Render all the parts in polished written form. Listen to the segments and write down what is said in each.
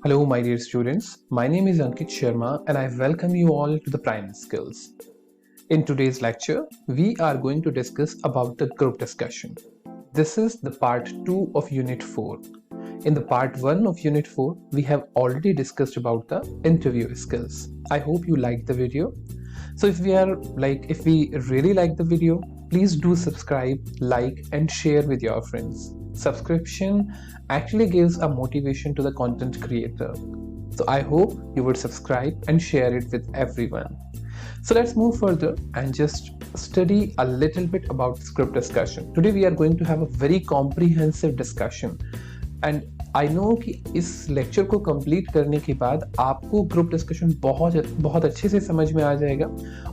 Hello, my dear students. My name is Ankit Sharma and I welcome you all to the Prime Skills. In today's lecture, we are going to discuss about the group discussion. This is the part 2 of Unit 4. In the part 1 of Unit 4, we have already discussed about the interview skills. I hope you liked the video. So if we really like the video, please do subscribe, like and share with your friends. Subscription actually gives a motivation to the content creator. So I hope you would subscribe and share it with everyone. So let's move further and just study a little bit about this group discussion. Today we are going to have a very comprehensive discussion. And I know कि इस lecture को complete करने के बाद आपको group discussion बहुत अच्छे से समझ में आ जाएगा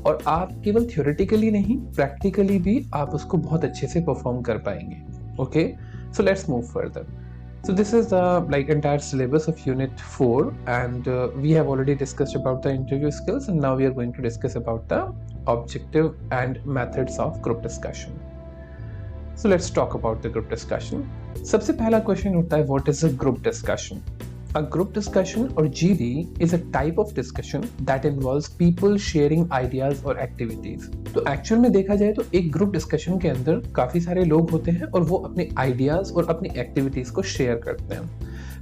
और आप केवल थ्योरेटिकली नहीं प्रैक्टिकली भी आप उसको बहुत अच्छे से परफॉर्म कर पाएंगे. Okay, so let's move further. So this is the entire syllabus of Unit 4 and we have already discussed about the interview skills and now we are going to discuss about the objective and methods of group discussion. So let's talk about the group discussion. सबसे पहला question उठता है, what is a group discussion? A group discussion or GD is a type of discussion that involves people sharing ideas or activities. तो actual में देखा जाए तो एक ग्रुप डिस्कशन के अंदर काफी सारे लोग होते हैं और वो अपने आइडियाज और अपनी एक्टिविटीज को शेयर करते हैं.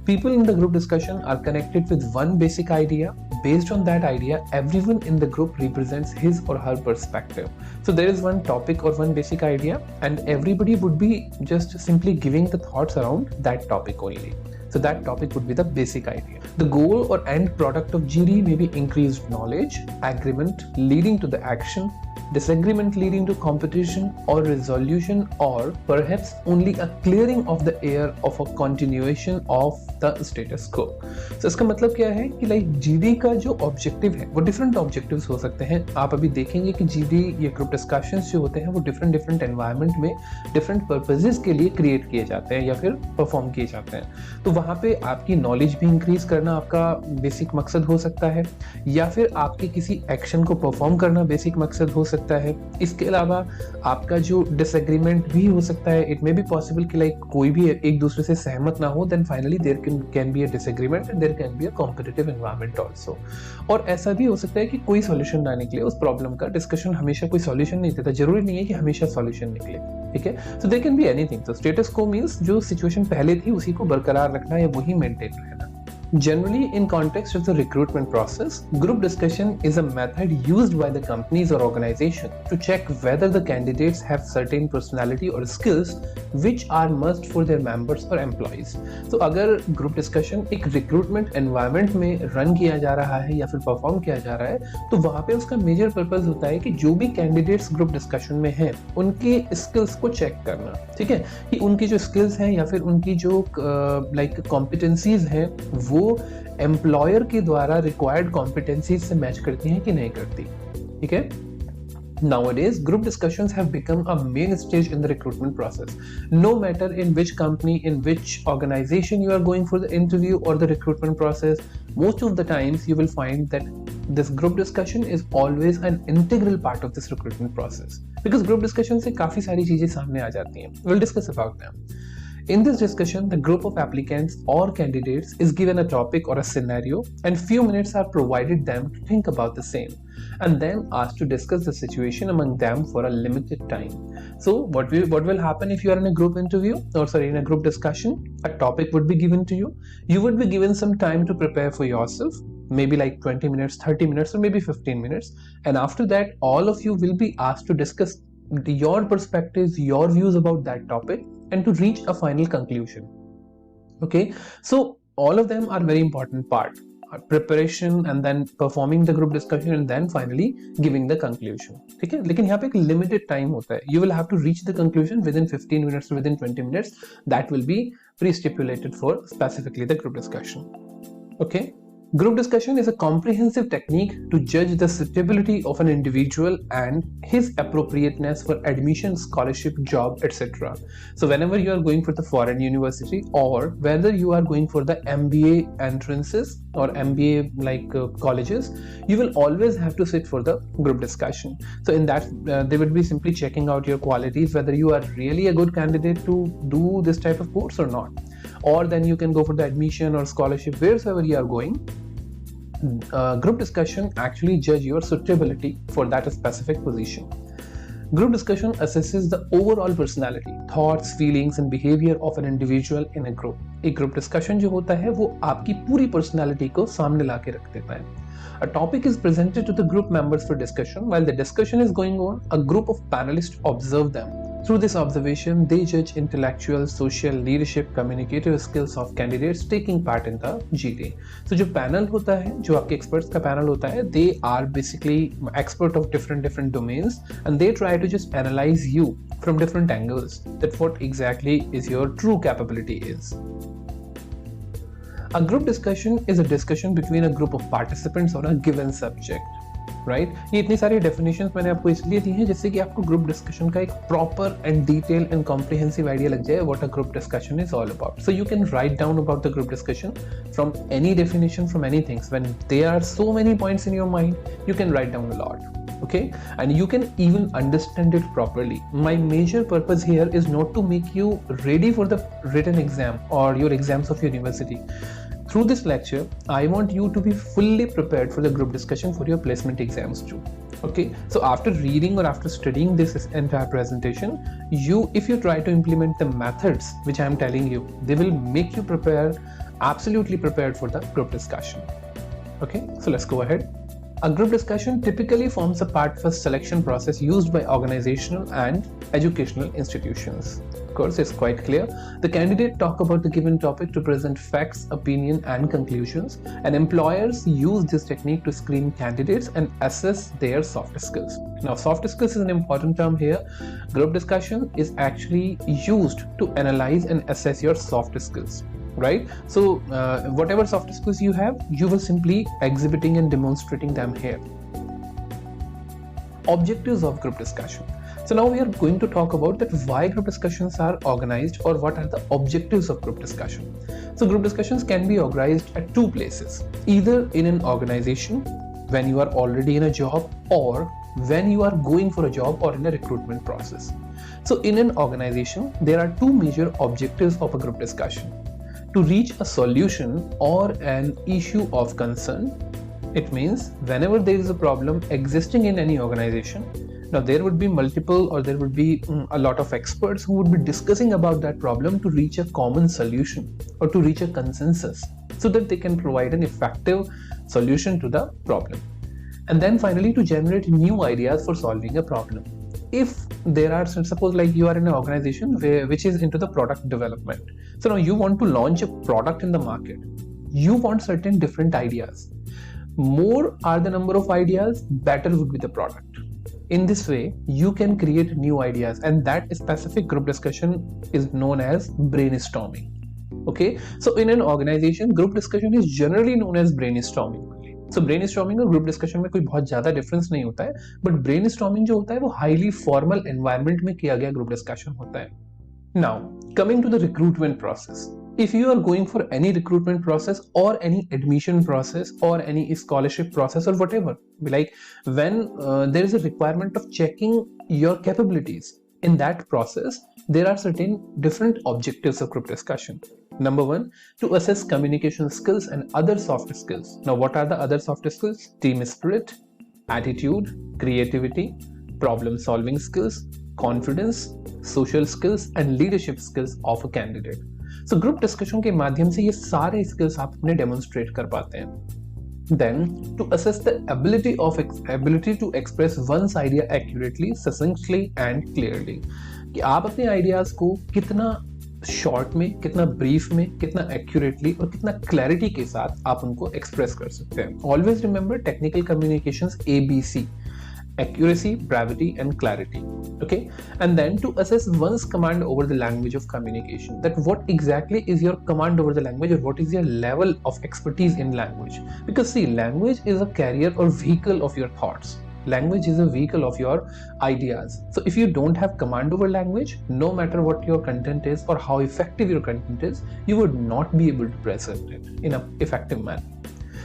People in the group discussion are connected with one basic idea. Based on that idea, everyone in the group represents his or her perspective. So there is one topic or one basic idea and everybody would be just simply giving the thoughts around that topic only. So that topic would be the basic idea. The goal or end product of GD may be increased knowledge, agreement leading to the action, disagreement leading to competition or resolution, or perhaps only a clearing of the air of a continuation of the status quo. So इसका मतलब क्या है कि GD का जो objective है वो different objectives हो सकते हैं. आप अभी देखेंगे कि GD ये ग्रुप डिस्कशंस जो होते हैं वो डिफरेंट एनवायरनमेंट में डिफरेंट पर्पसेस के लिए क्रिएट किए जाते हैं या फिर परफॉर्म किए जाते हैं. तो वहाँ पे आपकी नॉलेज भी इंक्रीज करना आपका बेसिक मकसद हो सकता है या फिर आपके किसी एक्शन को परफॉर्म करना बेसिक मकसद हो सकता है. इसके अलावा आपका जो डिसएग्रीमेंट भी हो सकता है. इट मे बी पॉसिबल कि कोई भी एक दूसरे से सहमत ना हो, then finally there can be a disagreement and there can be a competitive environment also. और ऐसा भी हो सकता है कि कोई सॉल्यूशन ना निकले उस प्रॉब्लम का. डिस्कशन हमेशा कोई सॉल्यूशन नहीं देता, जरूरी नहीं है कि हमेशा सॉल्यूशन निकले. ठीक है, so there can be anything. तो स्टेटस को मींस जो सिचुएशन पहले थी उसी को बरकरार रखना या वही मेंटेन रहना. Generally, in context of the recruitment process, group discussion is a method used by the companies or organization to check whether the candidates have certain personality or skills which are must for their members or employees. So, अगर group discussion एक recruitment environment में run किया जा रहा है या फिर perform किया जा रहा है, तो वहाँ पे उसका major purpose होता है कि जो भी candidates group discussion में हैं, उनके skills को check करना. ठीक है, कि उनकी जो skills हैं या फिर उनकी जो competencies हैं वो एम्प्लॉयर के द्वारा रिक्वायर्ड कॉम्पिटेंसीज से मैच करती हैं कि नहीं करती. ठीक है. Nowadays, group discussions have become a main stage in the recruitment process. No matter in which company, in which organization you are going for the interview or the recruitment process, most of the times you will find that this group discussion is always an integral part of this recruitment process. Because group discussion से काफी सारी चीजें सामने आ जाती हैं. We'll discuss about them. In this discussion, the group of applicants or candidates is given a topic or a scenario and few minutes are provided them to think about the same and then asked to discuss the situation among them for a limited time. So what will happen if you are in a group interview in a group discussion? A topic would be given to you. You would be given some time to prepare for yourself, maybe 20 minutes, 30 minutes or maybe 15 minutes, and after that all of you will be asked to discuss your perspectives, your views about that topic and to reach a final conclusion. Okay, so all of them are very important part. Preparation and then performing the group discussion and then finally giving the conclusion. ठीक है, लेकिन यहाँ पे एक limited time होता है. You will have to reach the conclusion within 15 minutes or within 20 minutes. That will be pre-stipulated for specifically the group discussion. Okay. Group discussion is a comprehensive technique to judge the suitability of an individual and his appropriateness for admission, scholarship, job, etc. So whenever you are going for the foreign university or whether you are going for the MBA entrances or MBA colleges, you will always have to sit for the group discussion. So in that they will be simply checking out your qualities, whether you are really a good candidate to do this type of course or not. or then you can go for the admission or scholarship, wherever you are going. Group discussion actually judge your suitability for that specific position. Group discussion assesses the overall personality, thoughts, feelings and behavior of an individual in a group. एक group discussion जो होता है वो आपकी पूरी personality को सामने ला के रख देता है. A topic is presented to the group members for discussion. While the discussion is going on, a group of panelists observe them. Through this observation, they judge intellectual, social, leadership, communicative skills of candidates taking part in the GD. So जो panel होता है, जो आपके experts का panel होता है, they are basically expert of different domains, and they try to just analyze you from different angles, that what exactly is your true capability is. A group discussion is a discussion between a group of participants on a given subject. Right ये इतनी सारी definitions मैंने आपको इसलिए दी हैं जिससे कि आपको ग्रुप डिस्कशन का एक proper and detail and comprehensive idea लग जाए what a group discussion is all about. So you can write down about the group discussion from any definition from any things. When there are so many points in your mind you can write down a lot. Okay, and you can even understand it properly. My major purpose here is not to make you ready for the written exam or your exams of university. Through this lecture, I want you to be fully prepared for the group discussion for your placement exams too. Okay, so after reading or after studying this entire presentation, if you try to implement the methods which I am telling you, they will make you absolutely prepared for the group discussion. Okay, so let's go ahead. A group discussion typically forms a part of a selection process used by organizational and educational institutions. Of course, it's quite clear. The candidate talk about the given topic to present facts, opinion, and conclusions, and employers use this technique to screen candidates and assess their soft skills. Now, soft skills is an important term here. Group discussion is actually used to analyze and assess your soft skills. Right, so whatever soft skills you have, you will simply exhibiting and demonstrating them here. Objectives of group discussion. So now we are going to talk about that why group discussions are organized or what are the objectives of group discussion. So group discussions can be organized at two places, either in an organization when you are already in a job or when you are going for a job or in a recruitment process. So in an organization, there are two major objectives of a group discussion. To reach a solution or an issue of concern. It means whenever there is a problem existing in any organization, now there would be multiple or there would be a lot of experts who would be discussing about that problem to reach a common solution or to reach a consensus so that they can provide an effective solution to the problem. And then finally to generate new ideas for solving a problem. If there are, suppose like you are in an organization which is into the product development, so now you want to launch a product in the market, you want certain different ideas. More are the number of ideas, better would be the product. In this way you can create new ideas, and that specific group discussion is known as brainstorming. Okay, so in an organization group discussion is generally known as brainstorming. So brainstorming और group discussion में कोई बहुत ज़्यादा difference नहीं होता है, but brainstorming जो होता है वो highly formal environment में किया गया group discussion होता है. Now, coming to the recruitment process. If you are going for any recruitment process or any admission process or any scholarship process or whatever, like when there is a requirement of checking your capabilities, in that process, there are certain different objectives of group discussion. Number one, to assess communication skills and other soft skills. Now, what are the other soft skills? Team spirit, attitude, creativity, problem solving skills, confidence, social skills and leadership skills of a candidate. So group discussion के माध्यम से ये सारे skills आप अपने demonstrate कर पाते हैं. Then, to assess the ability to express one's idea accurately, succinctly and clearly. कि आप अपने ideas को कितना short में, कितना brief में, कितना accurately और कितना clarity के साथ आप उनको express कर सकते हैं. Always remember technical communications ABC. Accuracy, brevity and clarity. Okay, and then to assess one's command over the language of communication, that what exactly is your command over the language or what is your level of expertise in language. Because see, language is a carrier or vehicle of your thoughts. Language is a vehicle of your ideas. So if you don't have command over language, no matter what your content is or how effective your content is, you would not be able to present it in an effective manner.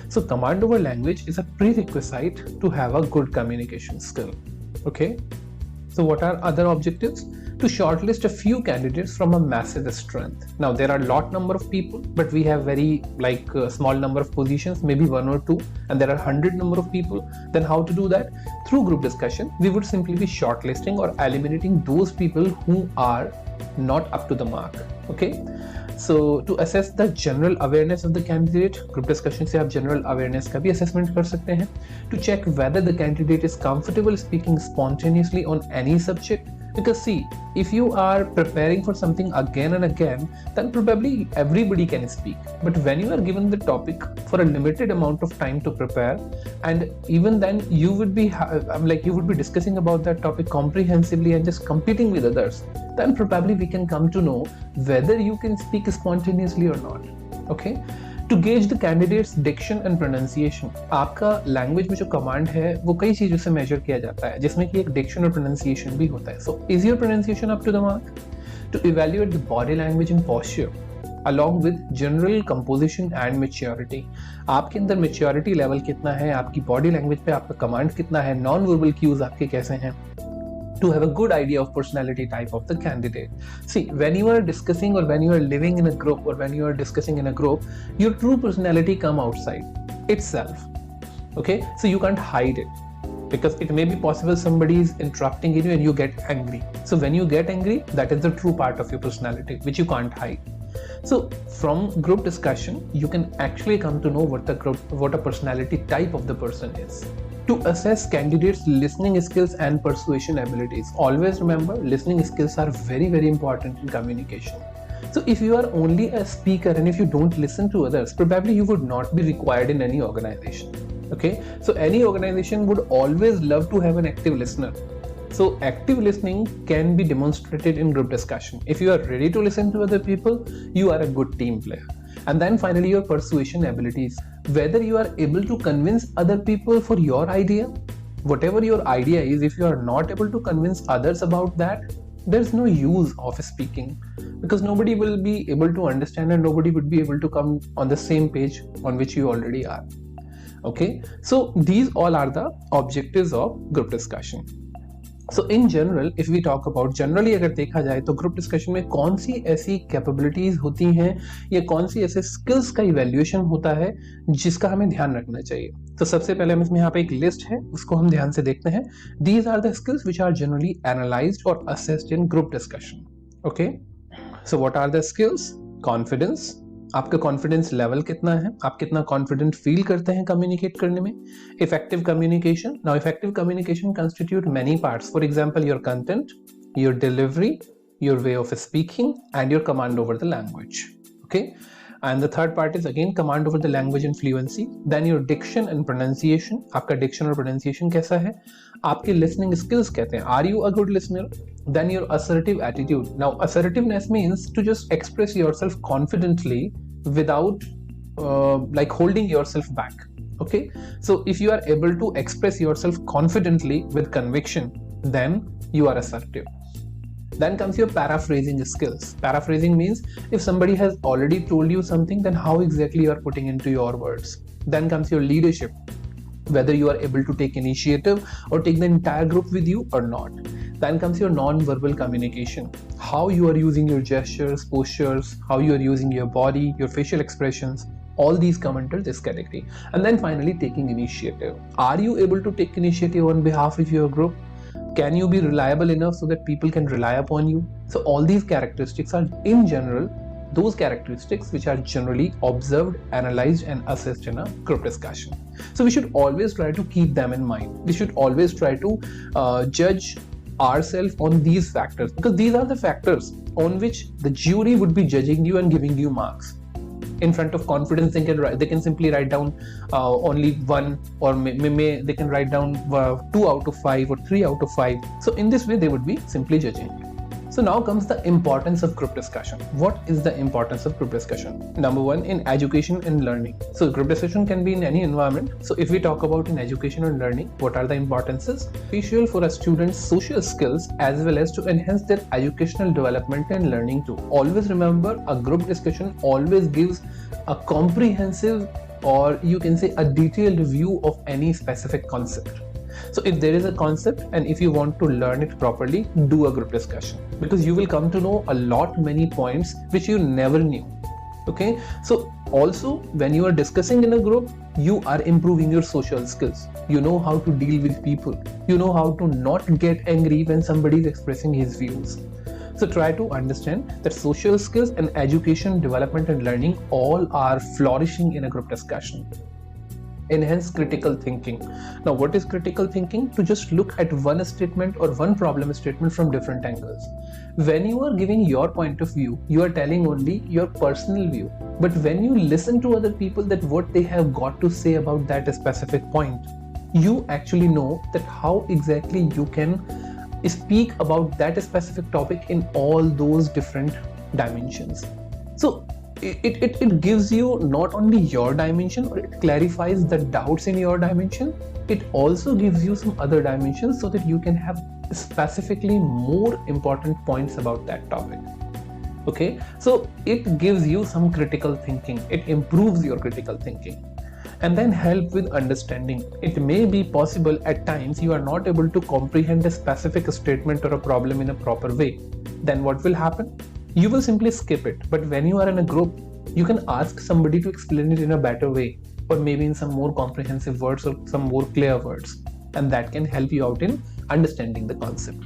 So command over language is a prerequisite to have a good communication skill. Okay, So what are other objectives? To shortlist a few candidates from a massive strength. Now there are lot number of people, but we have very small number of positions, maybe one or two, and there are 100 number of people. Then how to do that? Through group discussion, we would simply be shortlisting or eliminating those people who are not up to the mark. Okay. So to assess the general awareness of the candidate, group discussion से आप general awareness का भी assessment कर सकते हैं. To check whether the candidate is comfortable speaking spontaneously on any subject. Because see, if you are preparing for something again and again, then probably everybody can speak. But when you are given the topic for a limited amount of time to prepare, and even then you would be discussing about that topic comprehensively and just competing with others, then probably we can come to know whether you can speak spontaneously or not. Okay. To gauge the candidate's diction and pronunciation, आपका language में जो command है वो कई चीज़ों से major किया जाता है, जिसमें कि एक डिक्शन और प्रोनाउंसिएशन भी होता है. So is your pronunciation up to the mark? To evaluate the body language and posture along with general composition and maturity. आपके अंदर maturity level कितना है, आपकी body language पे आपका कमांड कितना है, नॉन वर्बल cues आपके कैसे हैं, to have a good idea of personality type of the candidate. See, when you are discussing or when you are living in a group or when you are discussing in a group, your true personality come outside itself. Okay, so you can't hide it, because it may be possible somebody is interrupting you and you get angry. So when you get angry, that is the true part of your personality which you can't hide. So from group discussion, you can actually come to know what a personality type of the person is. To assess candidates' listening skills and persuasion abilities. Always remember, listening skills are very, very important in communication. So if you are only a speaker and if you don't listen to others, probably you would not be required in any organization. Okay, so any organization would always love to have an active listener. So active listening can be demonstrated in group discussion. If you are ready to listen to other people, you are a good team player. And then finally, your persuasion abilities. Whether you are able to convince other people for your idea, whatever your idea is, if you are not able to convince others about that, there's no use of speaking, because nobody will be able to understand and nobody would be able to come on the same page on which you already are. Okay, so these all are the objectives of group discussion. So in general, if we talk about generally अगर देखा जाए तो group discussion में कौन सी ऐसी capabilities होती हैं या कौन सी ऐसे स्किल्स का इवैल्यूएशन होता है जिसका हमें ध्यान रखना चाहिए. तो सबसे पहले हम इसमें यहाँ पे एक लिस्ट है, उसको हम ध्यान से देखते हैं. These are the skills which are generally analyzed or assessed in group discussion. Okay, so what are the skills? Confidence. आपका कॉन्फिडेंस लेवल कितना है, आप कितना कॉन्फिडेंट फील करते हैं कम्युनिकेट करने में. Effective communication. Now effective communication constitute many parts. For example, your content, your delivery, your way of speaking, and your command over the language. Okay, and the third part is again command over the language and fluency. Then your diction and pronunciation. आपका diction और pronunciation कैसा है, आपके listening skills कहते हैं, are you a good listener. Then your assertive attitude. Now assertiveness means to just express yourself confidently without holding yourself back. Okay, so if you are able to express yourself confidently with conviction, then you are assertive. Then comes your paraphrasing skills. Paraphrasing means if somebody has already told you something, then how exactly you are putting into your words. Then comes your leadership, whether you are able to take initiative or take the entire group with you or not. Then comes your non-verbal communication, how you are using your gestures, postures, how you are using your body, your facial expressions. All these come under this category. And then finally, taking initiative. Are you able to take initiative on behalf of your group? Can you be reliable enough so that people can rely upon you? So all these characteristics are in general those characteristics which are generally observed, analyzed and assessed in a group discussion. So we should always try to keep them in mind. We should always try to judge ourselves on these factors, because these are the factors on which the jury would be judging you and giving you marks. In front of confidence, they can simply write down only 1, or they can write down 2 out of 5 or 3 out of 5. So in this way they would be simply judging. So now comes the importance of group discussion. What is the importance of group discussion? Number 1, in education and learning. So group discussion can be in any environment. So if we talk about in education and learning, what are the importances? Crucial for a student's social skills as well as to enhance their educational development and learning too. Always remember, a group discussion always gives a comprehensive, or you can say a detailed view of any specific concept. So if there is a concept and if you want to learn it properly, do a group discussion, because you will come to know a lot many points which you never knew. Okay, so also when you are discussing in a group, you are improving your social skills. You know how to deal with people, you know how to not get angry when somebody is expressing his views. So try to understand that social skills and education, development and learning all are flourishing in a group discussion. Enhance critical thinking. Now, what is critical thinking? To just look at one statement or one problem statement from different angles. When you are giving your point of view, you are telling only your personal view. But when you listen to other people, that what they have got to say about that specific point, you actually know that how exactly you can speak about that specific topic in all those different dimensions. So it gives you not only your dimension, or it clarifies the doubts in your dimension, it also gives you some other dimensions so that you can have specifically more important points about that topic. Okay, so it gives you some critical thinking, it improves your critical thinking. And then help with understanding. It may be possible at times you are not able to comprehend a specific statement or a problem in a proper way. Then what will happen? You will simply skip it. But when you are in a group, you can ask somebody to explain it in a better way, or maybe in some more comprehensive words or some more clear words, and that can help you out in understanding the concept.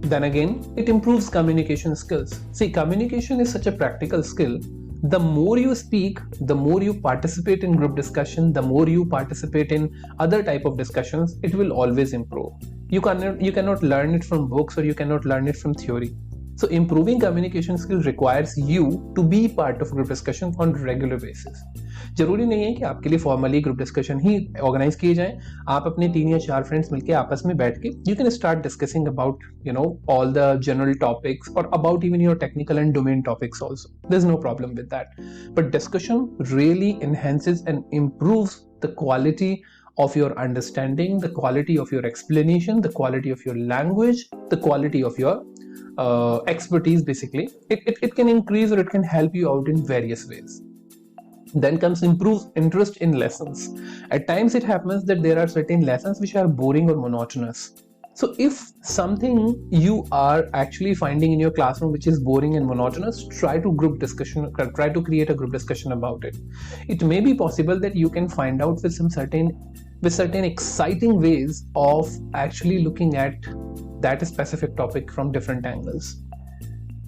Then again, it improves communication skills. See, communication is such a practical skill. The more you speak, the more you participate in group discussion, the more you participate in other type of discussions, it will always improve. You cannot learn it from books, or you cannot learn it from theory. So improving communication skills requires you to be part of group discussion on regular basis. जरूरी नहीं है कि आपके लिए formally group discussion ही organise किए जाएं. आप अपने 3 या 4 फ्रेंड्स मिलके आपस में बैठ के you can start discussing about all the general topics, और about even your technical and domain topics also. There is no problem with that. But discussion really enhances and improves the quality of your understanding, the quality of your explanation, the quality of your language, the quality of your expertise. Basically, it can increase, or it can help you out in various ways. Then comes improves interest in lessons. At times it happens that there are certain lessons which are boring or monotonous. So if something you are actually finding in your classroom which is boring and monotonous, try to create a group discussion about it. It may be possible that you can find out with certain exciting ways of actually looking at that specific topic from different angles.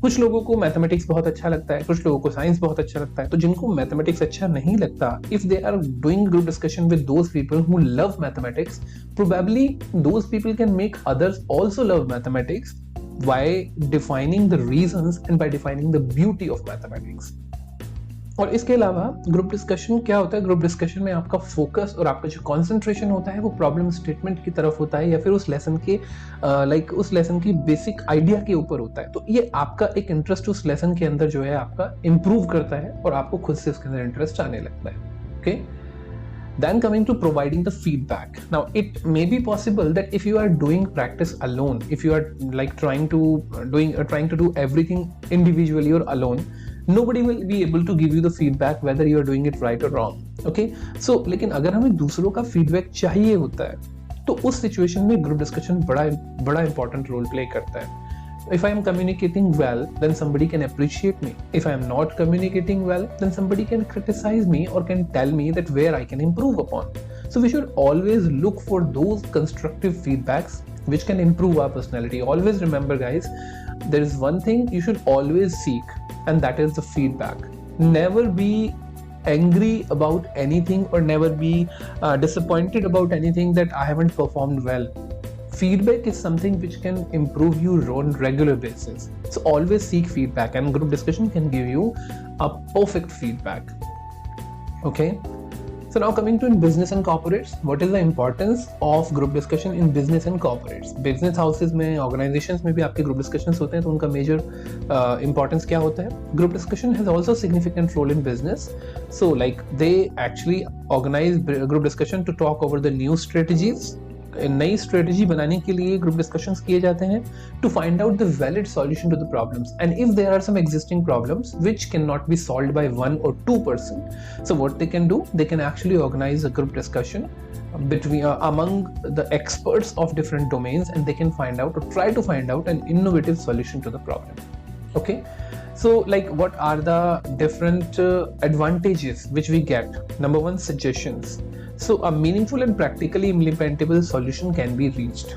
कुछ लोगों को mathematics बहुत अच्छा लगता है, कुछ लोगों को साइंस बहुत अच्छा लगता है. तो जिनको मैथमेटिक्स अच्छा नहीं लगता, if they are doing group discussion with those people who love mathematics, probably those people can make others also love mathematics by defining the reasons and by defining the beauty of mathematics. और इसके अलावा group discussion क्या होता है? Group discussion में आपका focus और आपका जो कंसंट्रेशन होता है वो प्रॉब्लम स्टेटमेंट की तरफ होता है, या फिर उस लेसन के उस लेसन की बेसिक आइडिया के ऊपर होता है. तो ये आपका एक इंटरेस्ट उस लेसन के अंदर जो है आपका इंप्रूव करता है, और आपको खुद से उसके अंदर इंटरेस्ट आने लगता है. Okay, then coming to providing the feedback. Now it may be possible that if you are doing practice alone, if you are like trying to do everything individually or alone, nobody will be able to give you the feedback whether you are doing it right or wrong. Okay, so लेकिन अगर हमें दूसरों का feedback चाहिए होता है, तो उस सिचुएशन में ग्रुप डिस्कशन बड़ा इंपॉर्टेंट रोल प्ले करता है. If I am communicating well, then somebody can appreciate me. If I am not communicating well, then somebody can criticize me or can tell me that where I can improve upon. So we should always look for those constructive feedbacks which can improve our personality. Always remember, guys, there is one thing you should always seek, and that is the feedback. Never be angry about anything, or never be disappointed about anything that I haven't performed well. Feedback is something which can improve you on regular basis. So always seek feedback, and group discussion can give you a perfect feedback. Okay, so now coming to in business and corporates, what is the importance of group discussion in business and corporates? Business houses में, organizations में भी आपके group discussions होते हैं, तो उनका major importance क्या होता है? Group discussion has also significant role in business. So like they actually organize group discussion to talk over the new strategies, नई स्ट्रेटेजी बनाने के लिए ग्रुप डिस्कशंस किए जाते हैं to find out the valid solution to the problems, and if there are some existing problems which can not be solved by one और two person, so what they can do, they can actually organize a group discussion between among the experts of different domains, and they can find out or try to find out an innovative solution to the problem. Okay, so like what are the different advantages which we get? Number one, suggestions. So a meaningful and practically implementable solution can be reached.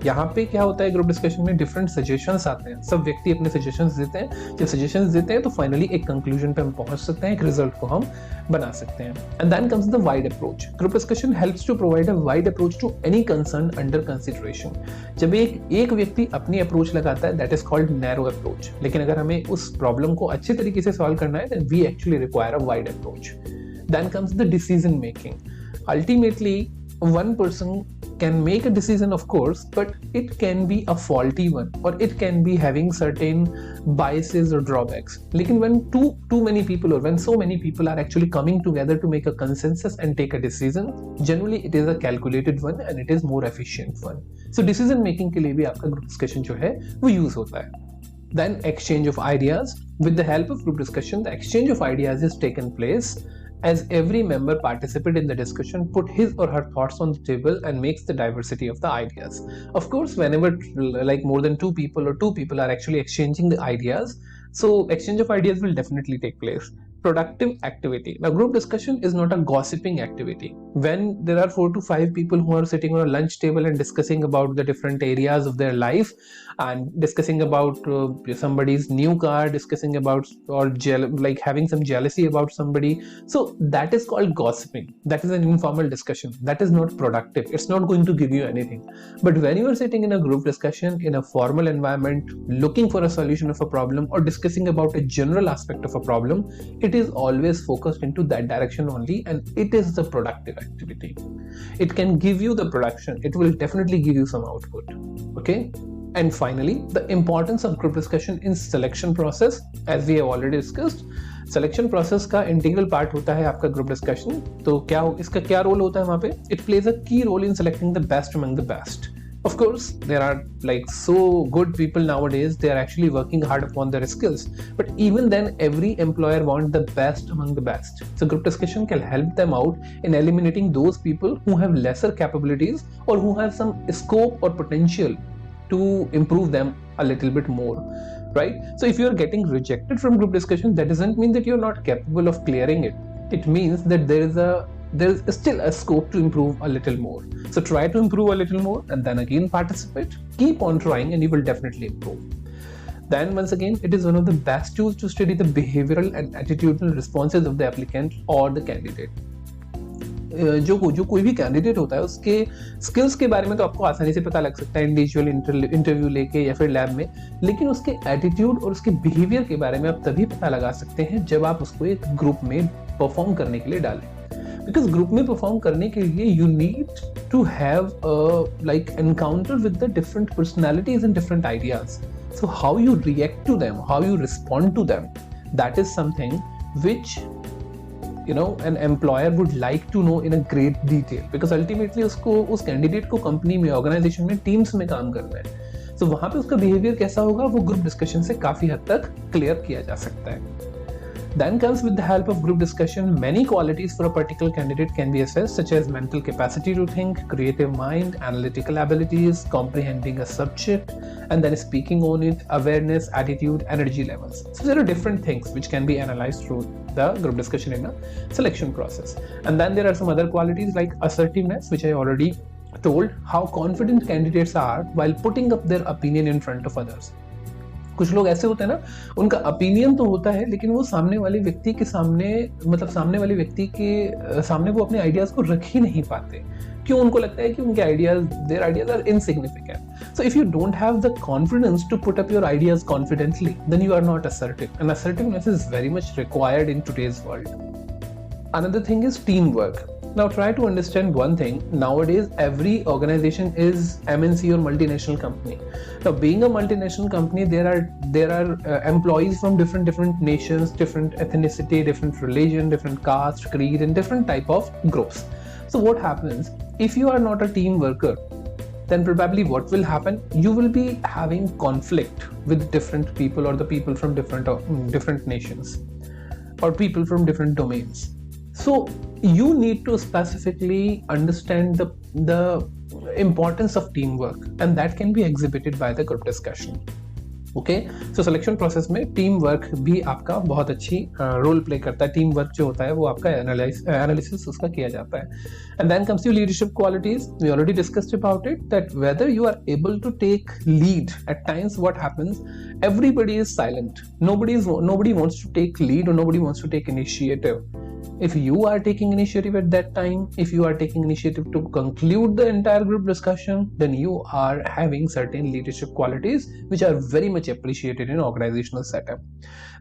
यहाँ पे क्या होता है, group discussion में different suggestions आते हैं, सब व्यक्ति अपने सजेशंस देते हैं, जब सजेशंस देते हैं तो फाइनली एक कंक्लूजन पे हम पहुंच सकते हैं, एक रिजल्ट को हम बना सकते हैं. And then comes the wide approach. Group discussion helps to provide a wide approach to any concern under consideration. जब एक व्यक्ति अपनी अप्रोच लगाता है, that is called narrow approach. लेकिन अगर हमें उस प्रॉब्लम को अच्छे तरीके से सॉल्व करना है, then we actually require a wide approach. Then comes the decision making. Ultimately one person can make a decision, of course, but it can be a faulty one, or it can be having certain biases or drawbacks. Lekin when too many people, or when so many people are actually coming together to make a consensus and take a decision, generally it is a calculated one and it is more efficient one. So decision making के लिए भी आपका group discussion जो है वो use होता है. Then exchange of ideas. With the help of group discussion, the exchange of ideas is taken place as every member participant in the discussion put his or her thoughts on the table and makes the diversity of the ideas. Of course, whenever like more than two people are actually exchanging the ideas, so exchange of ideas will definitely take place. Productive activity. Now, group discussion is not a gossiping activity. When there are 4 to 5 people who are sitting on a lunch table and discussing about the different areas of their life, and discussing about somebody's new car, discussing about or like having some jealousy about somebody, so that is called gossiping. That is an informal discussion. That is not productive. It's not going to give you anything. But when you are sitting in a group discussion in a formal environment, looking for a solution of a problem or discussing about a general aspect of a problem, it is always focused into that direction only, and it is the productive activity. It can give you the production. It will definitely give you some output. Okay. And finally, the importance of group discussion in selection process, as we have already discussed. Selection process का integral part होता है आपका group discussion. तो क्या इसका क्या role होता है वहाँ पे? It plays a key role in selecting the best among the best. Of course, there are like so good people nowadays. They are actually working hard upon their skills. But even then, every employer wants the best among the best. So group discussion can help them out in eliminating those people who have lesser capabilities or who have some scope or potential to improve them a little bit more, right? So if you are getting rejected from group discussion, that doesn't mean that you're not capable of clearing it. It means that there is still a scope to improve a little more. So try to improve a little more and then again participate. Keep on trying and you will definitely improve. Then once again, it is one of the best tools to study the behavioral and attitudinal responses of the applicant or the candidate. जो कोई भी candidate होता है उसके skills के बारे में तो आपको आसानी से पता लग सकता है इंडिविजुअल इंटरव्यू लेके या फिर लैब में, लेकिन उसके एटीट्यूड और उसके बिहेवियर के बारे में आप तभी पता लगा सकते हैं जब आप उसको एक ग्रुप में परफॉर्म करने के लिए डालें. बिकॉज ग्रुप में परफॉर्म करने के लिए you need to have like encounter with the different personalities and different ideas. So how you react to them, how you respond to them, that is something which an employer would like to know in a great detail, because ultimately उसको उस candidate को company में, organisation में, teams में काम करना है. So वहां पे उसका बिहेवियर कैसा होगा वो ग्रुप डिस्कशन से काफी हद तक क्लियर किया जा सकता है. Then comes with the help of group discussion, many qualities for a particular candidate can be assessed, such as mental capacity to think, creative mind, analytical abilities, comprehending a subject, and then speaking on it, awareness, attitude, energy levels. So there are different things which can be analyzed through the group discussion in a selection process. And then there are some other qualities like assertiveness, which I already told, how confident candidates are while putting up their opinion in front of others. कुछ लोग ऐसे होते हैं ना, उनका opinion तो होता है लेकिन वो सामने वाले व्यक्ति के सामने, मतलब सामने वाले व्यक्ति के सामने वो अपने आइडियाज को रख ही नहीं पाते. क्यों? उनको लगता है कि उनके ideas, their ideas are insignificant. So if you don't have the confidence to put up your ideas confidently, then you are not assertive, and assertiveness is very much required in today's world. Another thing is teamwork. Now try to understand one thing. Nowadays, every organization is MNC or multinational company. Now, being a multinational company, there are employees from different nations, different ethnicity, different religion, different caste, creed, and different type of groups. So what happens if you are not a team worker? then probably what will happen, you will be having conflict with different people, or the people from different nations, or people from different domains. So you need to specifically understand the importance of teamwork, and that can be exhibited by the group discussion. Okay, so selection process में team work भी आपका बहुत अच्छी role play करता है. Team work जो होता है वो आपका एनालिसिस उसका किया जाता है. And then comes your leadership qualities. We already discussed about it that whether you are able to take lead. At times what happens, everybody is silent. Nobody wants to take lead, or nobody wants to take initiative. If you are taking initiative at that time, if you are taking initiative to conclude the entire group discussion, then you are having certain leadership qualities which are very much appreciated in organizational setup.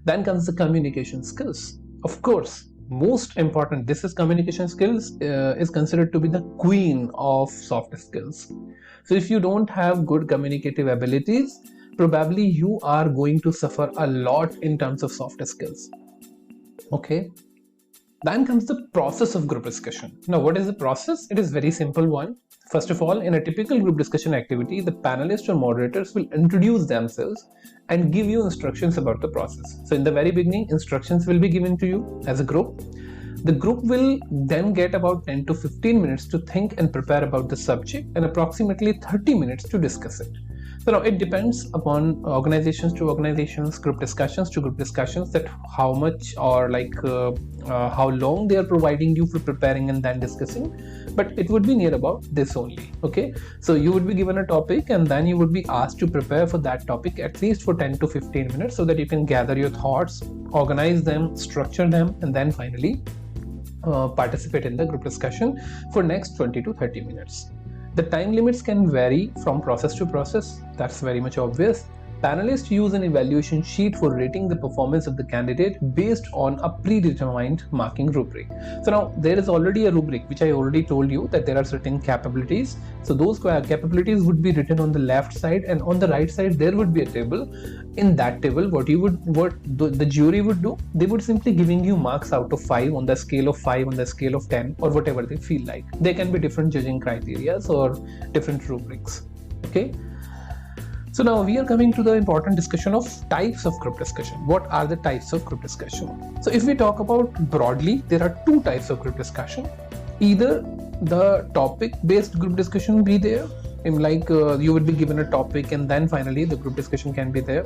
Then comes the communication skills. Of course, most important, this is communication skills is considered to be the queen of soft skills. So if you don't have good communicative abilities, probably you are going to suffer a lot in terms of soft skills. Okay. Then comes the process of group discussion. Now, what is the process? It is very simple one. First of all, in a typical group discussion activity, the panelists or moderators will introduce themselves and give you instructions about the process. So in the very beginning, instructions will be given to you as a group. The group will then get about 10 to 15 minutes to think and prepare about the subject, and approximately 30 minutes to discuss it. So now it depends upon organizations to organizations, group discussions to group discussions, that how much or how long they are providing you for preparing and then discussing. But it would be near about this only. Okay, so you would be given a topic, and then you would be asked to prepare for that topic at least for 10 to 15 minutes, so that you can gather your thoughts, organize them, structure them, and then finally participate in the group discussion for next 20 to 30 minutes. The time limits can vary from process to process. That's very much obvious. Panelists use an evaluation sheet for rating the performance of the candidate based on a predetermined marking rubric. So now there is already a rubric which I already told you that there are certain capabilities. So those capabilities would be written on the left side, and on the right side there would be a table. In that table, what the jury would do, they would simply giving you marks out of 5 on the scale of 5, on the scale of 10, or whatever they feel like. There can be different judging criteria or different rubrics. Okay. So now we are coming to the important discussion of types of group discussion. What are the types of group discussion? So if we talk about broadly, there are two types of group discussion. Either the topic-based group discussion be there, like you would be given a topic and then finally the group discussion can be there,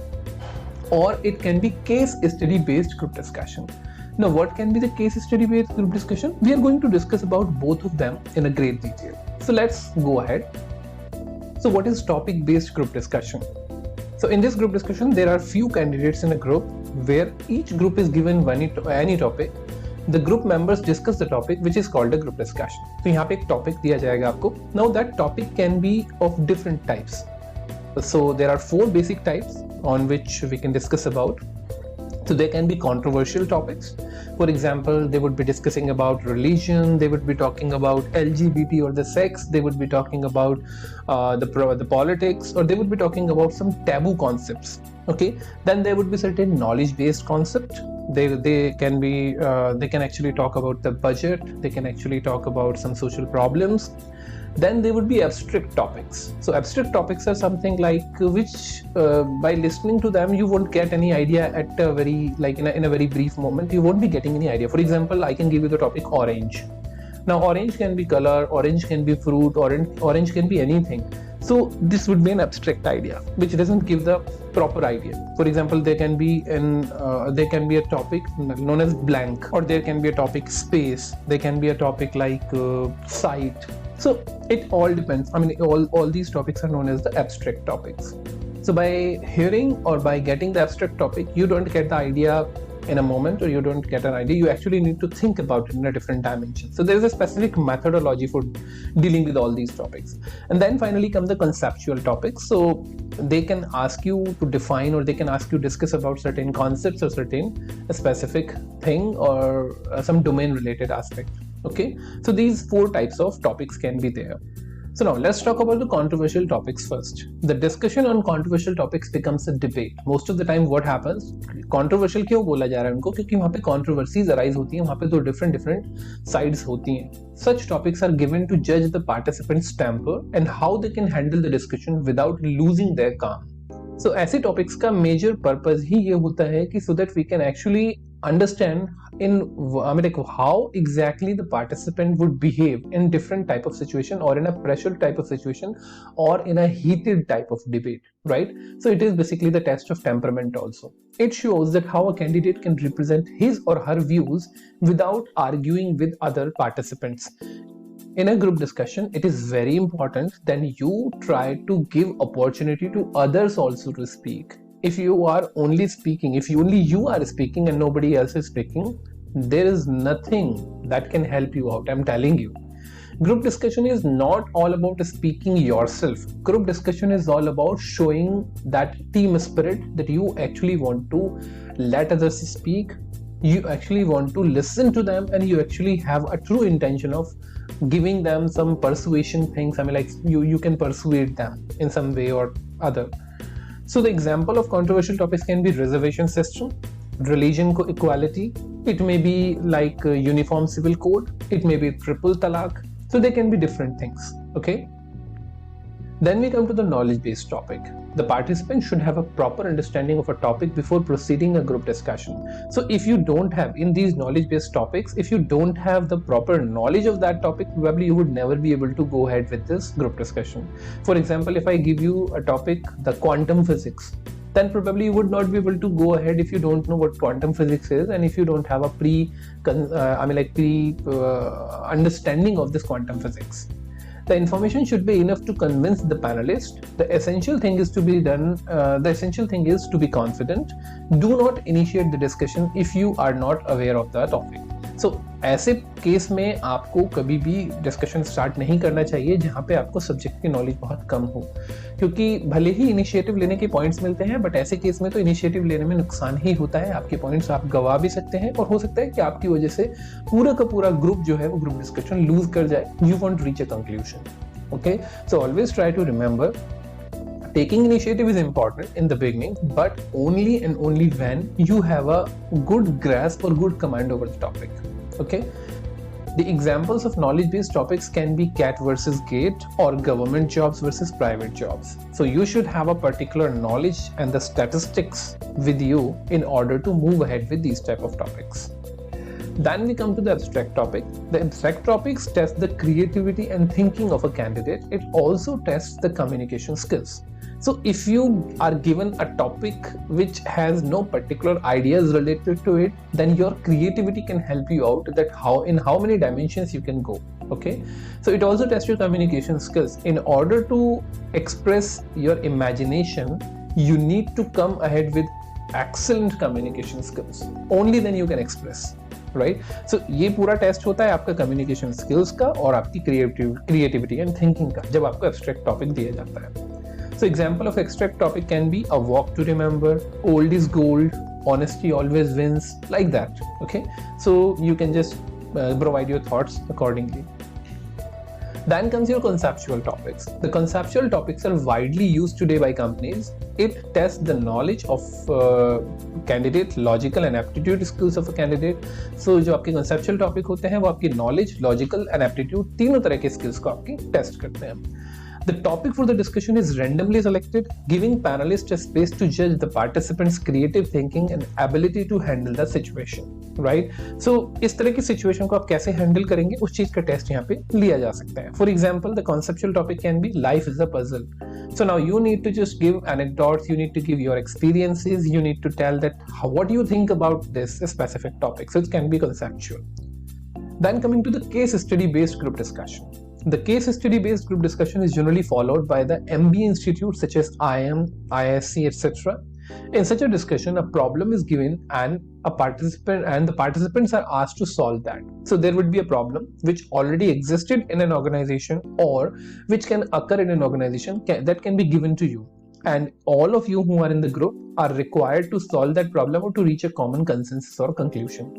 or it can be case study-based group discussion. Now, what can be the case study-based group discussion? We are going to discuss about both of them in a great detail. So let's go ahead. So what is topic-based group discussion? So in this group discussion, there are few candidates in a group where each group is given any topic. The group members discuss the topic, which is called a group discussion. So यहाँ पे एक topic दिया जाएगा आपको. Now that topic can be of different types. So there are 4 basic types on which we can discuss about. So there can be controversial topics. For example, they would be discussing about religion, they would be talking about LGBT or the sex, they would be talking about the politics, or they would be talking about some taboo concepts. Okay, then there would be certain knowledge-based concept. They can actually talk about the budget, they can actually talk about some social problems. Then there would be abstract topics. So abstract topics are something like which by listening to them you won't get any idea at a very in a very brief moment. You won't be getting any idea. For example, I can give you the topic orange. Now orange can be color, orange can be fruit, orange can be anything. So this would be an abstract idea which doesn't give the proper idea. For example, there can be a topic known as blank, or there can be a topic space, there can be a topic like sight. So it all depends. I mean, all these topics are known as the abstract topics. So by hearing or by getting the abstract topic, you don't get the idea in a moment, or you don't get an idea. You actually need to think about it in a different dimension. So there is a specific methodology for dealing with all these topics. And then finally come the conceptual topics. So they can ask you to define, or they can ask you to discuss about certain concepts or certain specific thing, or some domain related aspect. Okay, so these 4 types of topics can be there. So now let's talk about the controversial topics first. The discussion on controversial topics becomes a debate. Most of the time what happens, controversial क्यों बोला जा रहा है उनको, क्योंकि वहाँ पे controversies arise होती हैं, वहाँ पे दो different sides होती हैं. Such topics are given to judge the participants' temper and how they can handle the discussion without losing their calm. So ऐसे topics का major purpose ही ये होता है कि so that we can actually understand how exactly the participant would behave in different type of situation, or in a pressure type of situation, or in a heated type of debate, right? So it is basically the test of temperament also. It shows that how a candidate can represent his or her views without arguing with other participants. In a group discussion, it is very important that you try to give opportunity to others also to speak. If you are only speaking, if only you are speaking and nobody else is speaking, there is nothing that can help you out, I'm telling you. Group discussion is not all about speaking yourself. Group discussion is all about showing that team spirit, that you actually want to let others speak, you actually want to listen to them, and you actually have a true intention of giving them some persuasion things. I mean, like you can persuade them in some way or other. So the example of controversial topics can be reservation system, religion equality, it may be like uniform civil code, it may be triple talaq. So they can be different things, okay? Then we come to the knowledge-based topic. The participant should have a proper understanding of a topic before proceeding a group discussion. So if you don't have, in these knowledge-based topics, if you don't have the proper knowledge of that topic, probably you would never be able to go ahead with this group discussion. For example, if I give you a topic, the quantum physics, then probably you would not be able to go ahead if you don't know what quantum physics is, and if you don't have a understanding of this quantum physics. The information should be enough to convince the panelist. The essential thing is to be confident. Do not initiate the discussion if you are not aware of the topic. So ऐसे case में आपको कभी भी discussion start नहीं करना चाहिए जहाँ पे आपको सब्जेक्ट की नॉलेज बहुत कम हो, क्योंकि भले ही इनिशिएटिव लेने के पॉइंट्स मिलते हैं, बट ऐसे केस में तो इनिशिएटिव लेने में नुकसान ही होता है. आपके पॉइंट्स आप गवा भी सकते हैं, और हो सकता है कि आपकी वजह से पूरा का पूरा ग्रुप जो है वो ग्रुप डिस्कशन लूज कर जाए. You want reach a conclusion. Okay, so always try to remember, taking initiative is important in the beginning, but only and only when you have a good grasp or good command over the topic. Okay, the examples of knowledge-based topics can be CAT versus GATE, or government jobs versus private jobs. So you should have a particular knowledge and the statistics with you in order to move ahead with these type of topics. Then we come to the abstract topic. The abstract topics test the creativity and thinking of a candidate. It also tests the communication skills. So if you are given a topic which has no particular ideas related to it, then your creativity can help you out, that in how many dimensions you can go. Okay, so it also tests your communication skills. In order to express your imagination, you need to come ahead with excellent communication skills. Only then you can express. Right, so ये पूरा test होता है आपका communication skills का और आपकी creativity and thinking का, जब आपको एब्स्ट्रैक्ट टॉपिक दिया जाता है. So example of abstract topic can be a walk to remember, old is gold, honesty always wins, like that. Okay, so you can just provide your thoughts accordingly. Then comes your conceptual topics. The conceptual topics are widely used today by companies. It tests the knowledge of candidate, logical and aptitude skills of a candidate. So जो आपके conceptual topic होते हैं वो आपकी knowledge, logical and aptitude तीनों तरह के skills को आपकी test करते हैं. The topic for the discussion is randomly selected, giving panelists a space to judge the participants' creative thinking and ability to handle the situation. Right? So इस तरह की situation को आप कैसे handle करेंगे, उस चीज का टेस्ट यहाँ पे लिया जा सकता है. For example, the conceptual topic can be life is a puzzle. So now you need to just give anecdotes, you need to give your experiences, you need to tell that what you think about this specific topic. So it can be conceptual. Then coming to the case study based group discussion. The case study based group discussion is generally followed by the MBA institutes such as IIM, ISC, etc. In such a discussion, a problem is given and the participants are asked to solve that. So there would be a problem which already existed in an organization or which can occur in an organization that can be given to you. And all of you who are in the group are required to solve that problem or to reach a common consensus or conclusion.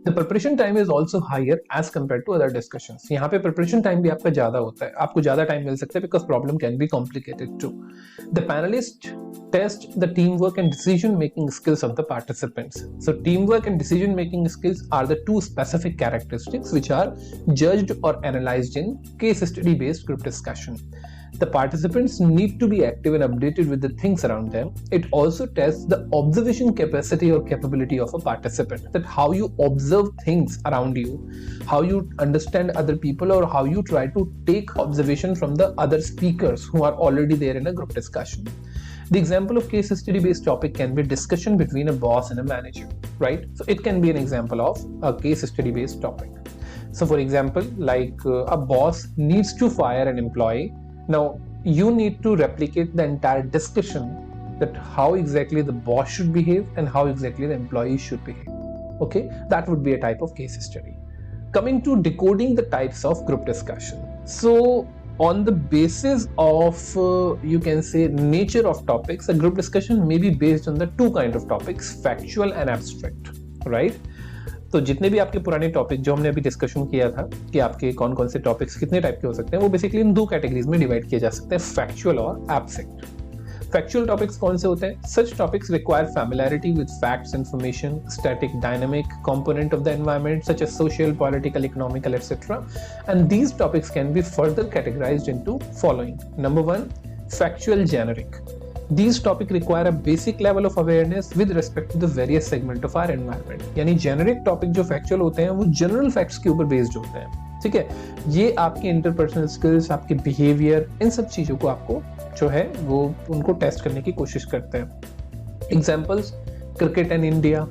The preparation time is also higher as compared to other discussions. यहाँ पे preparation time भी आपका ज़्यादा होता है, आपको ज़्यादा time मिल सकता है because problem can be complicated too. The panelists test the teamwork and decision-making skills of the participants. So teamwork and decision-making skills are the two specific characteristics which are judged or analyzed in case study-based group discussion. The participants need to be active and updated with the things around them. It also tests the observation capacity or capability of a participant, that how you observe things around you, how you understand other people, or how you try to take observation from the other speakers who are already there in a group discussion. The example of case study based topic can be discussion between a boss and a manager, right? So it can be an example of a case study based topic. So for example, like a boss needs to fire an employee. Now you need to replicate the entire discussion, that how exactly the boss should behave and how exactly the employee should behave. Okay, that would be a type of case study. Coming to decoding the types of group discussion. So on the basis of you can say nature of topics, a group discussion may be based on the two kind of topics, factual and abstract, right? तो जितने भी आपके पुराने topic जो हमने अभी discussion किया था कि आपके कौन कौन से टॉपिक्स कितने टाइप के हो सकते हैं, वो बेसिकली इन दो कैटेगरीज में डिवाइड किए जा सकते हैं, फैक्चुअल और एब्स्ट्रैक्ट. फैक्चुअल टॉपिक्स कौन से होते हैं? Such topics require familiarity with facts, information, static, dynamic component of the environment such as social, political, economical etcetera, and these topics can be further categorised into following. Number 1, factual generic. These topics require a basic level of awareness with respect to the various segment of our environment. यानी generic topic जो factual होते हैं वो general facts के ऊपर based होते हैं, ठीक है. ये आपके interpersonal skills, आपके behavior, इन सब चीजों को आपको जो है वो उनको टेस्ट करने की कोशिश करते हैं. Examples: cricket in India,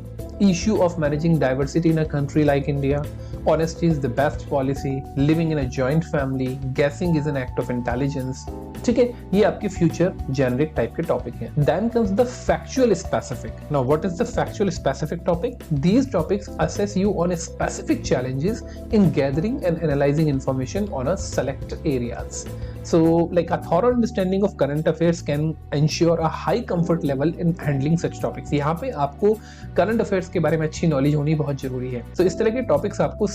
issue of managing diversity in a country like India, honesty is the best policy, living in a joint family, guessing is an act of intelligence. ठीक है, ये आपके फ्यूचर जेनरिक टाइप के topic हैं. Then comes the factual specific. Now what is the factual specific topic? These topics assess you on specific challenges in gathering and analyzing information on a select areas. So like a thorough understanding of current affairs can ensure a high comfort level in handling such topics. यहाँ पे आपको current affairs के बारे में अच्छी knowledge होनी बहुत जरूरी है. तो इस तरह के टॉपिक्स आपको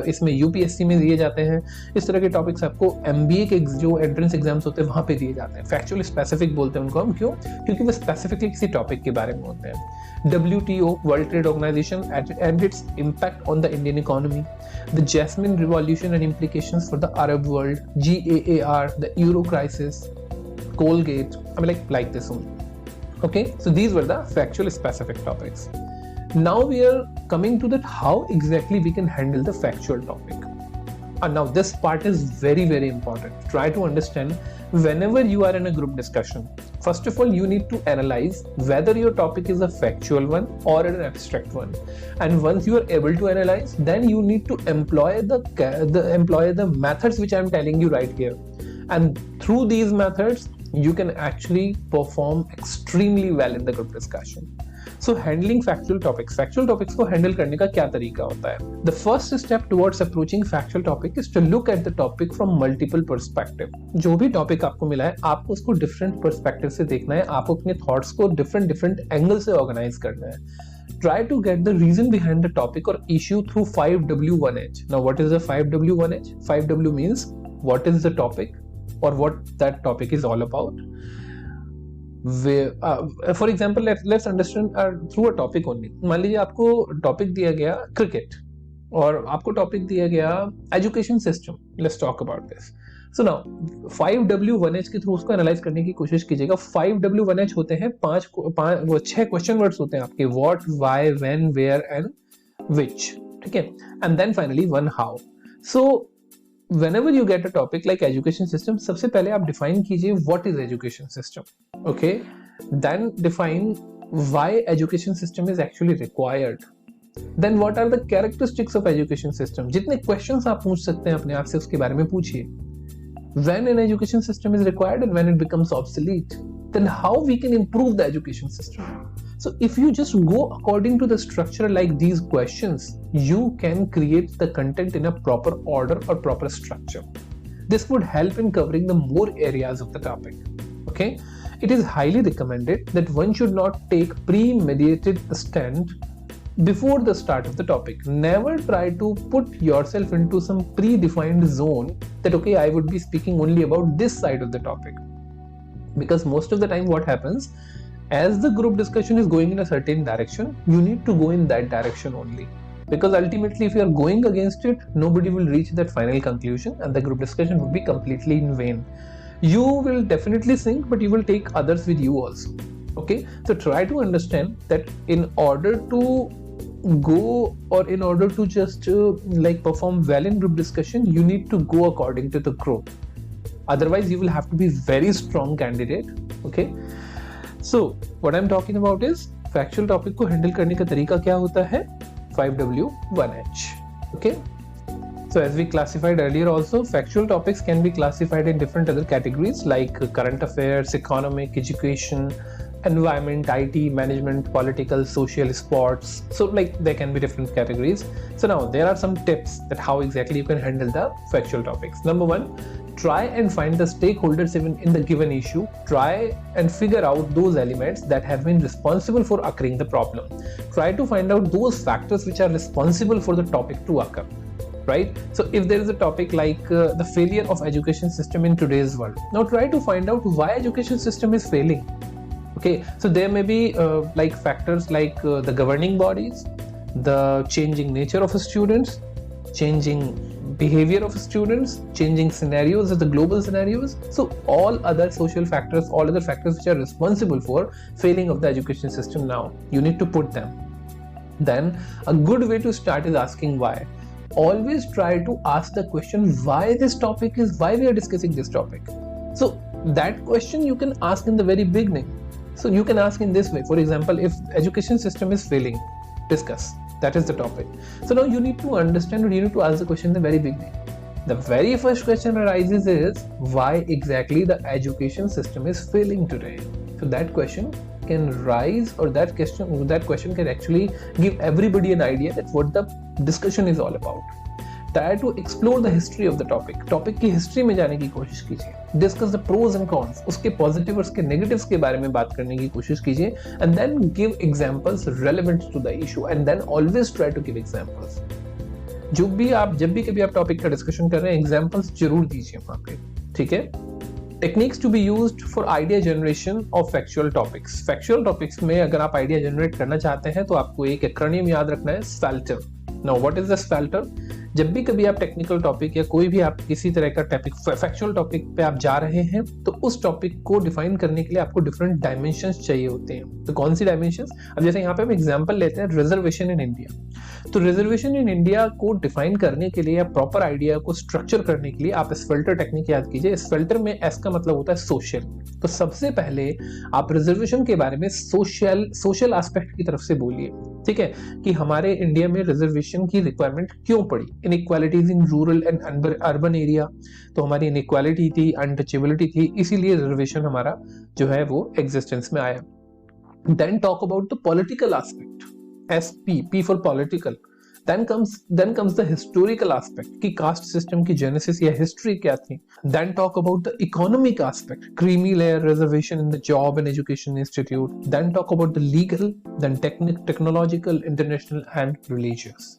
इसमें यूपीएससी में दिए जाते हैं. इस तरह के टॉपिक्स आपको एमबीए के जो एंट्रेंस एग्जाम्स होते हैं वहां पे दिए जाते हैं. फैक्चुअल स्पेसिफिक बोलते हैं उनको हम, क्यों? क्योंकि वो स्पेसिफिकली किसी टॉपिक के बारे में होते हैं. WTO, World Trade Organization, and its impact on the Indian economy. The Jasmine Revolution and implications for the Arab world. GAAR, the Euro crisis. Colgate. I mean like this one. Okay, so these were the factual specific topics. Now we are coming to that how exactly we can handle the factual topic. And now this part is very, very important. Try to understand whenever you are in a group discussion. First of all, you need to analyze whether your topic is a factual one or an abstract one. And once you are able to analyze, then you need to employ the methods which I am telling you right here. And through these methods, you can actually perform extremely well in the group discussion. So handling factual topics को handle करने का क्या तरीका होता है? The first step towards approaching factual topic is to look at the topic from multiple perspective. जो भी topic आपको मिला है, आपको उसको different perspective से देखना है, आपको अपने thoughts को different angle से organize करना है. Try to get the reason behind the topic or issue through 5W1H. Now what is the 5W1H? 5W means what is the topic or what that topic is all about. For example, let's understand through a topic only. मान लीजिए आपको topic दिया गया cricket और आपको topic दिया गया education system. Let's talk about this. So now 5W1H के थ्रू उसको एनालाइज करने की कोशिश कीजिएगा. 5W1H होते हैं 6 क्वेश्चन वर्ड्स होते हैं आपके, what, why, when, where and which, ठीक है. And then finally 1 how. So whenever you get a topic like education system, सबसे पहले आप define कीजिए what is education system, okay? Then define why education system is actually required. Then what are the characteristics of education system? जितने questions आप पूछ सकते हैं अपने आप से उसके बारे में पूछिए. When an education system is required and when it becomes obsolete, then how we can improve the education system? So if you just go according to the structure like these questions, you can create the content in a proper order or proper structure. This would help in covering the more areas of the topic. Okay? It is highly recommended that one should not take premeditated stand before the start of the topic. Never try to put yourself into some predefined zone that, okay, I would be speaking only about this side of the topic. Because most of the time what happens, as the group discussion is going in a certain direction, you need to go in that direction only. Because ultimately, if you are going against it, nobody will reach that final conclusion and the group discussion would be completely in vain. You will definitely think, but you will take others with you also. Okay, so try to understand that in order to go, or in order to just perform well in group discussion, you need to go according to the group. Otherwise, you will have to be very strong candidate. Okay, so what I'm talking about is factual topic को handle करने का तरीका क्या होता है? 5W1H. Okay. So as we classified earlier also, factual topics can be classified in different other categories like current affairs, economic, education, environment, IT, management, political, social, sports. So there can be different categories. So now there are some tips that how exactly you can handle the factual topics. Number one, try and find the stakeholders in the given issue. Try and figure out those elements that have been responsible for occurring the problem. Try to find out those factors which are responsible for the topic to occur. Right? So if there is a topic like the failure of education system in today's world, now try to find out why education system is failing. Okay, so there may be factors like the governing bodies, the changing nature of students, changing behavior of students, changing scenarios of the global scenarios. So all other social factors, all other factors which are responsible for failing of the education system, now you need to put them. Then a good way to start is asking why. Always try to ask the question why we are discussing this topic. So that question you can ask in the very beginning. So you can ask in this way. For example, if education system is failing, discuss. That is the topic. So now you need to understand, or you need to ask the question in the very beginning. The very first question arises is why exactly the education system is failing today. So that question can rise, or that question can actually give everybody an idea that what the discussion is all about. Try to explore the history of the topic. Topic की history में जाने की कोशिश कीजिए. Discuss the pros and cons. उसके positives और उसके negatives के बारे में बात करने की कोशिश कीजिए. And then give examples relevant to the issue. And then always try to give examples. जब भी कभी आप टॉपिक का डिस्कशन कर रहे हैं, एग्जांपल्स जरूर दीजिए वहां पे. ठीक है. Techniques to be used for idea generation of factual topics. Factual topics में अगर आप आइडिया जनरेट करना चाहते हैं तो आपको एक एक्रोनिम याद रखना है, SFALTER. Now what is the SFALTER? जब भी कभी आप टेक्निकल टॉपिक या कोई भी आप किसी तरह का टॉपिक फैक्चुअल टॉपिक पे आप जा रहे हैं, तो उस टॉपिक को डिफाइन करने के लिए आपको डिफरेंट डायमेंशंस चाहिए होते हैं. तो कौन सी डायमेंशंस? अब जैसे यहाँ पे हम एग्जांपल लेते हैं रिजर्वेशन इन इंडिया. तो रिजर्वेशन इन इंडिया को डिफाइन करने के लिए या प्रॉपर आइडिया को स्ट्रक्चर करने के लिए आप SFALTER टेक्निक याद कीजिए. SFALTER में S का मतलब होता है सोशल. तो सबसे पहले आप रिजर्वेशन के बारे में सोशल एस्पेक्ट की तरफ से बोलिए. ठीक है, कि हमारे इंडिया में रिजर्वेशन की रिक्वायरमेंट क्यों पड़ी. Inequalities in rural and urban area, तो हमारी इनइक्वालिटी थी, अनटचेबिलिटी थी, इसीलिए रिजर्वेशन हमारा जो है वो एग्जिस्टेंस में आया. Then talk about the political aspect, P for political. Then comes the historical aspect कि caste system की genesis या history क्या थी. Then talk about the economic aspect, creamy layer reservation in the job and education institute. Then talk about the legal, then technological, international and religious.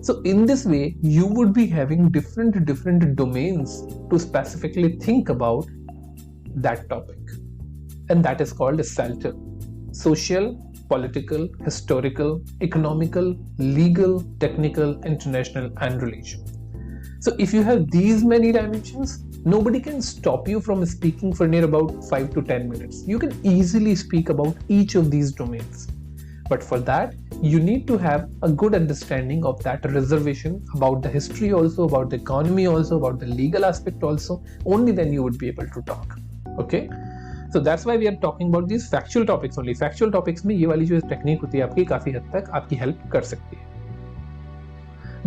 So in this way you would be having different domains to specifically think about that topic, and that is called SFALTER. Social, political, historical, economical, legal, technical, international, and religion. So if you have these many dimensions, nobody can stop you from speaking for near about 5 to 10 minutes. You can easily speak about each of these domains. But for that, you need to have a good understanding of that reservation, about the history also, about the economy also, about the legal aspect also. Only then you would be able to talk. Okay? So that's why we are talking about these factual topics only. Factual topics में ये वाली जो technique होती है आपकी काफी हद तक आपकी हेल्प कर सकती है.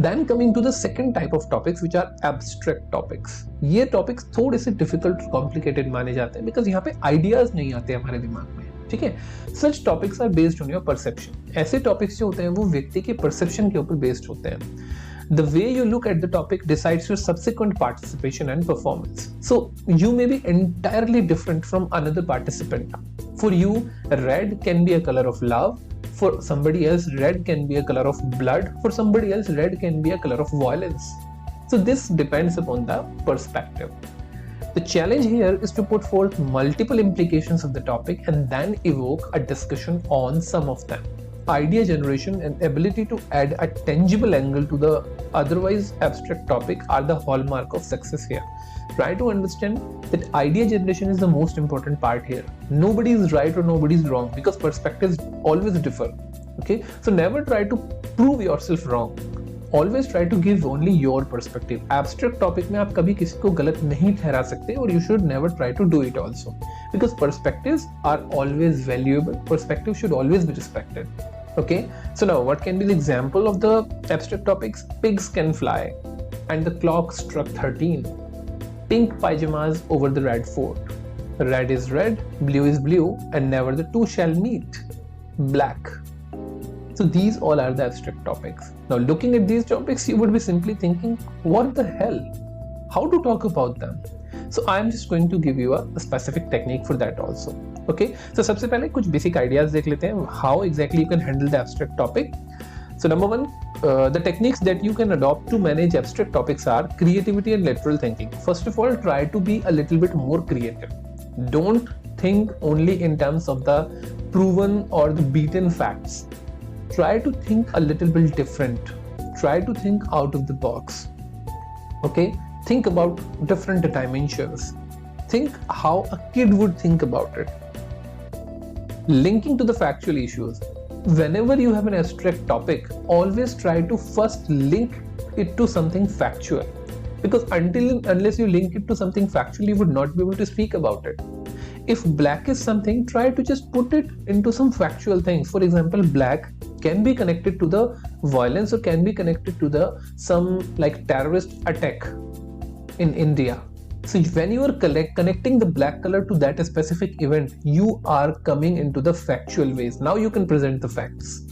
Then coming to the second type of topics which are abstract topics. ये topics थोड़े से difficult, complicated माने जाते हैं because यहाँ पे ideas नहीं आते हमारे दिमाग में. ठीक है. Such topics are based on your perception. ऐसे topics जो होते हैं वो व्यक्ति के perception के ऊपर based होते हैं. The way you look at the topic decides your subsequent participation and performance. So you may be entirely different from another participant. For you, red can be a color of love. For somebody else, red can be a color of blood. For somebody else, red can be a color of violence. So this depends upon the perspective. The challenge here is to put forth multiple implications of the topic and then evoke a discussion on some of them. Idea generation and ability to add a tangible angle to the otherwise abstract topic are the hallmark of success here. Try to understand that idea generation is the most important part here. Nobody is right or nobody is wrong because perspectives always differ. Okay, so never try to prove yourself wrong. Always try to give only your perspective. Abstract topic में आप कभी किसी को गलत नहीं ठहरा सकते और you should never try to do it also because perspectives are always valuable. Perspective should always be respected. Okay, so now what can be the example of the abstract topics? Pigs can fly and the clock struck 13. Pink pajamas over the red fort. Red is red, blue is blue, and never the two shall meet. Black. So these all are the abstract topics. Now looking at these topics, you would be simply thinking, what the hell? How to talk about them? So I am just going to give you a specific technique for that also. Okay, so सबसे पहले कुछ basic ideas देख लेते हैं how exactly you can handle the abstract topic. So number one, the techniques that you can adopt to manage abstract topics are creativity and lateral thinking. First of all, try to be a little bit more creative. Don't think only in terms of the proven or the beaten facts. Try to think a little bit different. Try to think out of the box. Okay, think about different dimensions. Think how a kid would think about it. Linking to the factual issues. Whenever you have an abstract topic, always try to first link it to something factual. Because unless you link it to something factual, you would not be able to speak about it. If black is something, try to just put it into some factual things. For example, black can be connected to the violence or can be connected to the some like terrorist attack in India. So when you are connecting the black color to that specific event, you are coming into the factual ways. Now you can present the facts.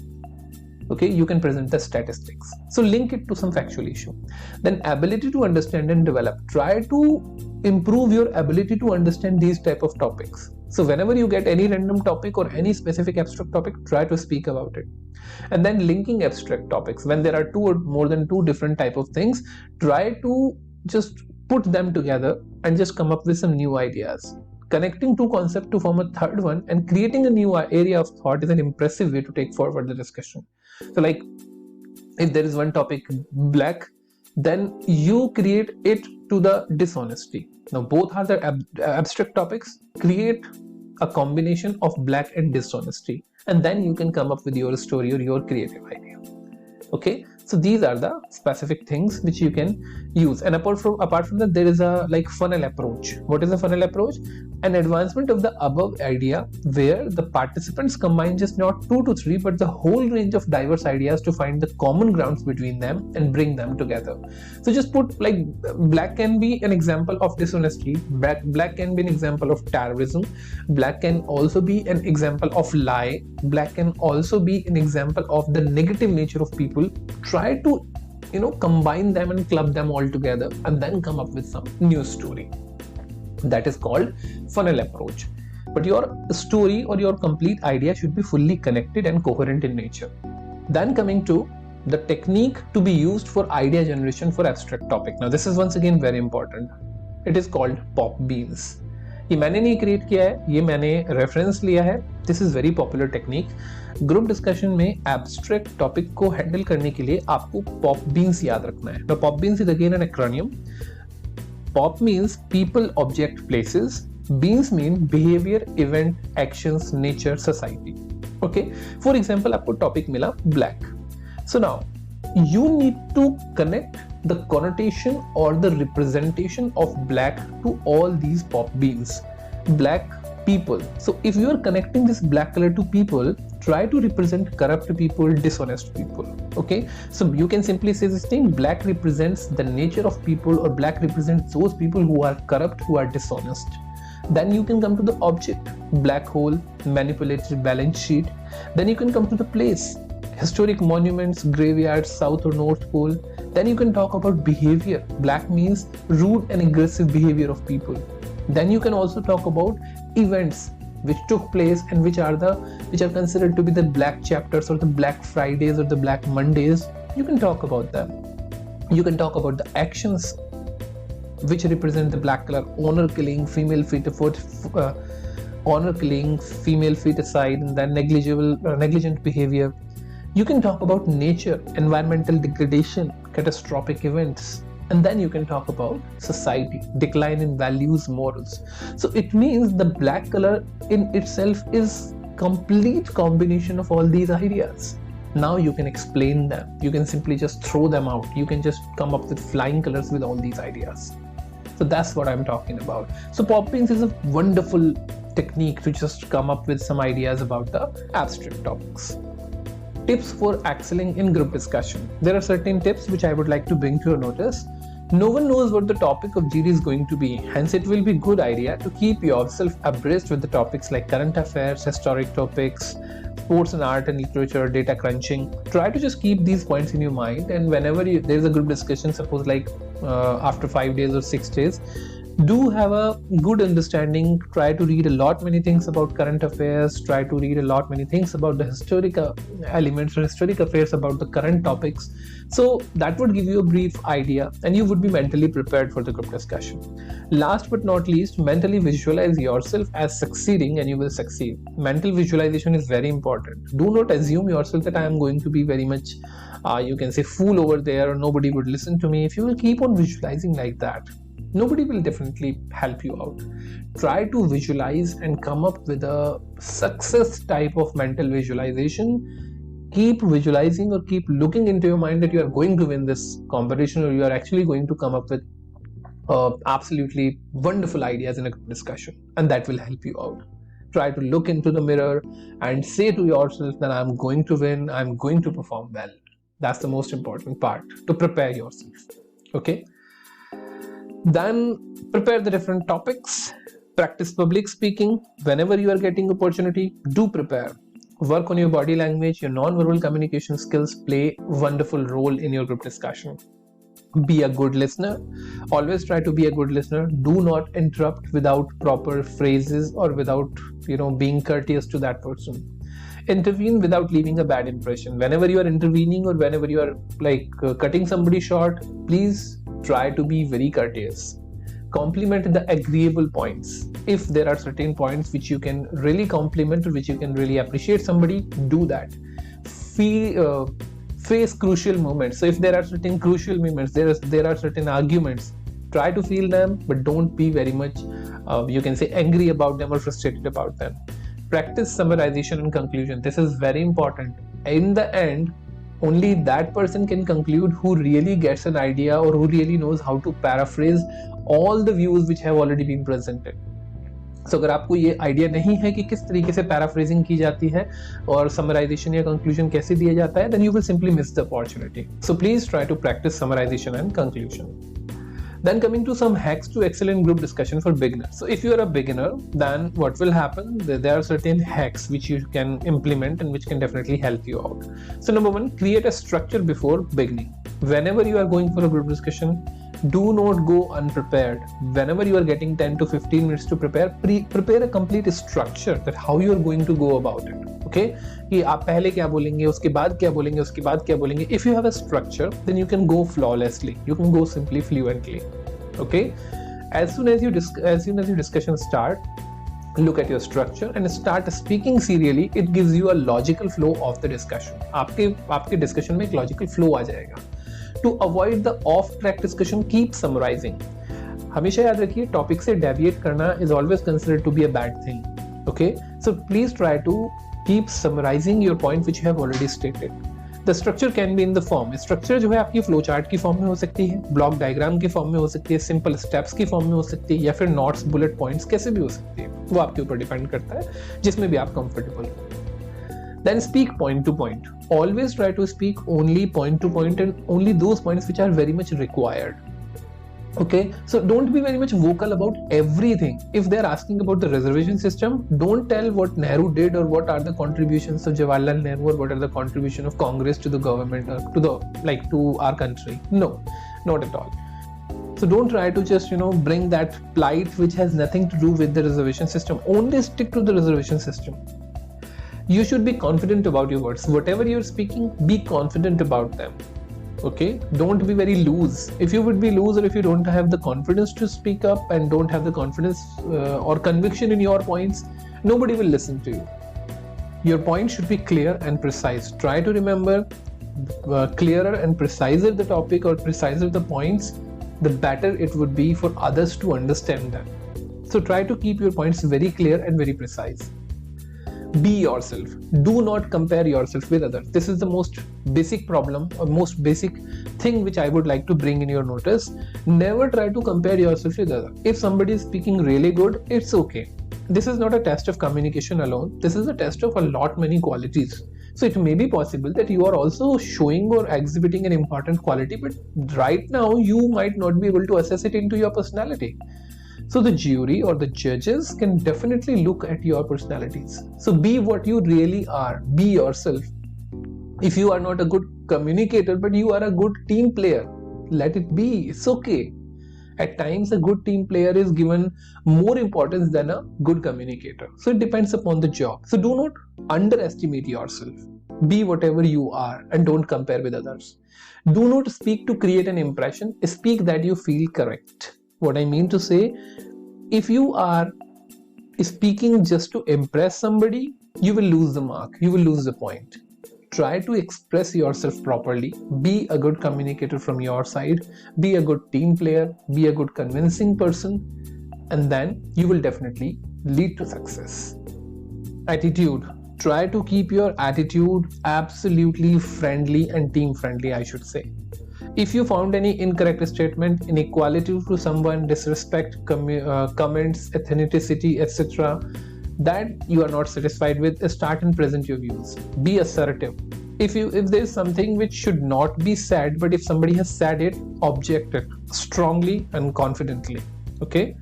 Okay, you can present the statistics. So link it to some factual issue. Then ability to understand and develop. Try to improve your ability to understand these type of topics. So whenever you get any random topic or any specific abstract topic, try to speak about it. And then linking abstract topics. When there are two or more than two different type of things, try to just put them together and just come up with some new ideas. Connecting two concepts to form a third one and creating a new area of thought is an impressive way to take forward the discussion. So like if there is one topic black, then you create it to the dishonesty. Now both are the abstract topics. Create a combination of black and dishonesty, and then you can come up with your story or your creative idea. Okay, so these are the specific things which you can use. And apart from that, there is a like funnel approach. What is a funnel approach? An advancement of the above idea where the participants combine just not 2 to 3 but the whole range of diverse ideas to find the common grounds between them and bring them together. So just put like black can be an example of dishonesty, black can be an example of terrorism, black can also be an example of lie, black can also be an example of the negative nature of people. Try to combine them and club them all together and then come up with some new story. That is called funnel approach. But your story or your complete idea should be fully connected and coherent in nature. Then coming to the technique to be used for idea generation for abstract topic. Now this is once again very important. It is called pop beans. ये मैंने नहीं create किया है, ये मैंने reference लिया है. This is very popular technique. Group discussion में एब्स्ट्रैक्ट टॉपिक को हैंडल करने के लिए आपको पॉप बीन्स याद रखना है. Now pop beans is again an acronym. Pop means people, object, places. Beans mean behavior, event, actions, nature, society. Okay. For example, आपको टॉपिक मिला black. So now you need to connect the connotation or the representation of black to all these pop beans. Black people. So if you are connecting this black color to people, try to represent corrupt people, dishonest people. Okay, so you can simply say this thing: black represents the nature of people, or black represents those people who are corrupt, who are dishonest. Then you can come to the object: black hole, manipulated balance sheet. Then you can come to the place: historic monuments, graveyards, south or north pole. Then you can talk about behavior. Black means rude and aggressive behavior of people. Then you can also talk about events: which took place and which are considered to be the black chapters or the black Fridays or the black Mondays, you can talk about them. You can talk about the actions which represent the black color: honor killing, female feticide, and then negligent behavior. You can talk about nature, environmental degradation, catastrophic events, and then you can talk about society, decline in values, morals. So it means the black color in itself is complete combination of all these ideas. Now you can explain them. You can simply just throw them out. You can just come up with flying colors with all these ideas. So that's what I'm talking about. So poppings is a wonderful technique to just come up with some ideas about the abstract topics. Tips for excelling in group discussion. There are certain tips which I would like to bring to your notice. No one knows what the topic of GD is going to be. Hence, it will be a good idea to keep yourself abreast with the topics like current affairs, historic topics, sports and art and literature, data crunching. Try to just keep these points in your mind, and whenever there's a group discussion, suppose like after 5 days or 6 days, do have a good understanding. Try to read a lot many things about current affairs. Try to read a lot many things about the historical elements or historic affairs about the current topics. So that would give you a brief idea and you would be mentally prepared for the group discussion. Last but not least, mentally visualize yourself as succeeding and you will succeed. Mental visualization is very important. Do not assume yourself that I am going to be very much you can say fool over there or nobody would listen to me. If you will keep on visualizing like that, nobody will definitely help you out. Try to visualize and come up with a success type of mental visualization. Keep visualizing or keep looking into your mind that you are going to win this competition or you are actually going to come up with absolutely wonderful ideas in a discussion, and that will help you out. Try to look into the mirror and say to yourself that I'm going to win, I'm going to perform well. That's the most important part, to prepare yourself. Okay. Then prepare the different topics. Practice public speaking. Whenever you are getting opportunity, do prepare. Work on your body language. Your non-verbal communication skills play a wonderful role in your group discussion. Be a good listener. Always try to be a good listener. Do not interrupt without proper phrases or without being courteous to that person. Intervene without leaving a bad impression. Whenever you are intervening or whenever you are cutting somebody short, please try to be very courteous. Compliment the agreeable points. If there are certain points which you can really compliment or which you can really appreciate somebody, do that. Face crucial moments. So if there are certain crucial moments, there are certain arguments, try to feel them, but don't be very much angry about them or frustrated about them. Practice summarization and conclusion. This is very important. In the end, only that person can conclude who really gets an idea or who really knows how to paraphrase all the views which have already been presented. So अगर आपको ये idea नहीं है कि किस तरीके से paraphrasing की जाती है और समराइजेशन या कंक्लूजन कैसे दिया जाता है, then you will simply miss the opportunity. So please try to practice summarization and conclusion. Then coming to some hacks to excel in group discussion for beginners. So if you are a beginner, then what will happen? There are certain hacks which you can implement and which can definitely help you out. So number one, create a structure before beginning. Whenever you are going for a group discussion, do not go unprepared. Whenever you are getting 10 to 15 minutes to prepare, prepare a complete structure that how you are going to go about it. Okay? कि आप पहले क्या बोलेंगे, उसके बाद क्या बोलेंगे, उसके बाद क्या बोलेंगे. If you have a structure, then you can go flawlessly. You can go simply fluently. Okay? As soon as your discussion start, look at your structure and start speaking serially. It gives you a logical flow of the discussion. आपके discussion में एक logical flow आ जाएगा. To avoid the off-track discussion, keep summarizing. हमेशा याद रखिए, topic से deviate करना is always considered to be a bad thing. Okay? So please try to keep summarizing your point which you have already stated. The structure can be in the form. Structure जो है आपकी flow chart की form में हो सकती है, block diagram की form में हो सकती है, सिंपल स्टेप्स की फॉर्म में हो सकती है, या फिर नोट्स, बुलेट पॉइंट्स कैसे भी हो सकती है. वो आपके ऊपर डिपेंड करता है, जिसमें भी आप कंफर्टेबल हो. Then speak point to point. Always try to speak only point to point and only those points which are very much required. Okay, so don't be very much vocal about everything. If they're asking about the reservation system, don't tell what Nehru did or what are the contributions of Jawaharlal Nehru or what are the contribution of Congress to the government or to our country. No, not at all. So don't try to just, bring that plight which has nothing to do with the reservation system. Only stick to the reservation system. You should be confident about your words. Whatever you're speaking, be confident about them. Okay, don't be very loose. If you would be loose, or if you don't have the confidence to speak up and don't have the confidence or conviction in your points, nobody will listen to you. Your point should be clear and precise. Try to remember clearer and preciser the topic or preciser the points, the better it would be for others to understand them. So try to keep your points very clear and very precise. Be yourself. Do not compare yourself with others. This is the most basic problem or most basic thing which I would like to bring in your notice. Never try to compare yourself with others. If somebody is speaking really good, it's okay. This is not a test of communication alone. This is a test of a lot many qualities. So it may be possible that you are also showing or exhibiting an important quality, but right now you might not be able to assess it into your personality. So the jury or the judges can definitely look at your personalities. So be what you really are. Be yourself. If you are not a good communicator, but you are a good team player, let it be. It's okay. At times, a good team player is given more importance than a good communicator. So it depends upon the job. So do not underestimate yourself. Be whatever you are and don't compare with others. Do not speak to create an impression. Speak that you feel correct. What I mean to say, if you are speaking just to impress somebody, you will lose the mark. You will lose the point. Try to express yourself properly. Be a good communicator from your side. Be a good team player. Be a good convincing person. And then you will definitely lead to success. Attitude. Try to keep your attitude absolutely friendly and team friendly, I should say. If you found any incorrect statement, inequality to someone, disrespect, comments, ethnicity, etc., that you are not satisfied with, start and present your views. Be assertive. If there is something which should not be said, but if somebody has said it, object it strongly and confidently. Okay?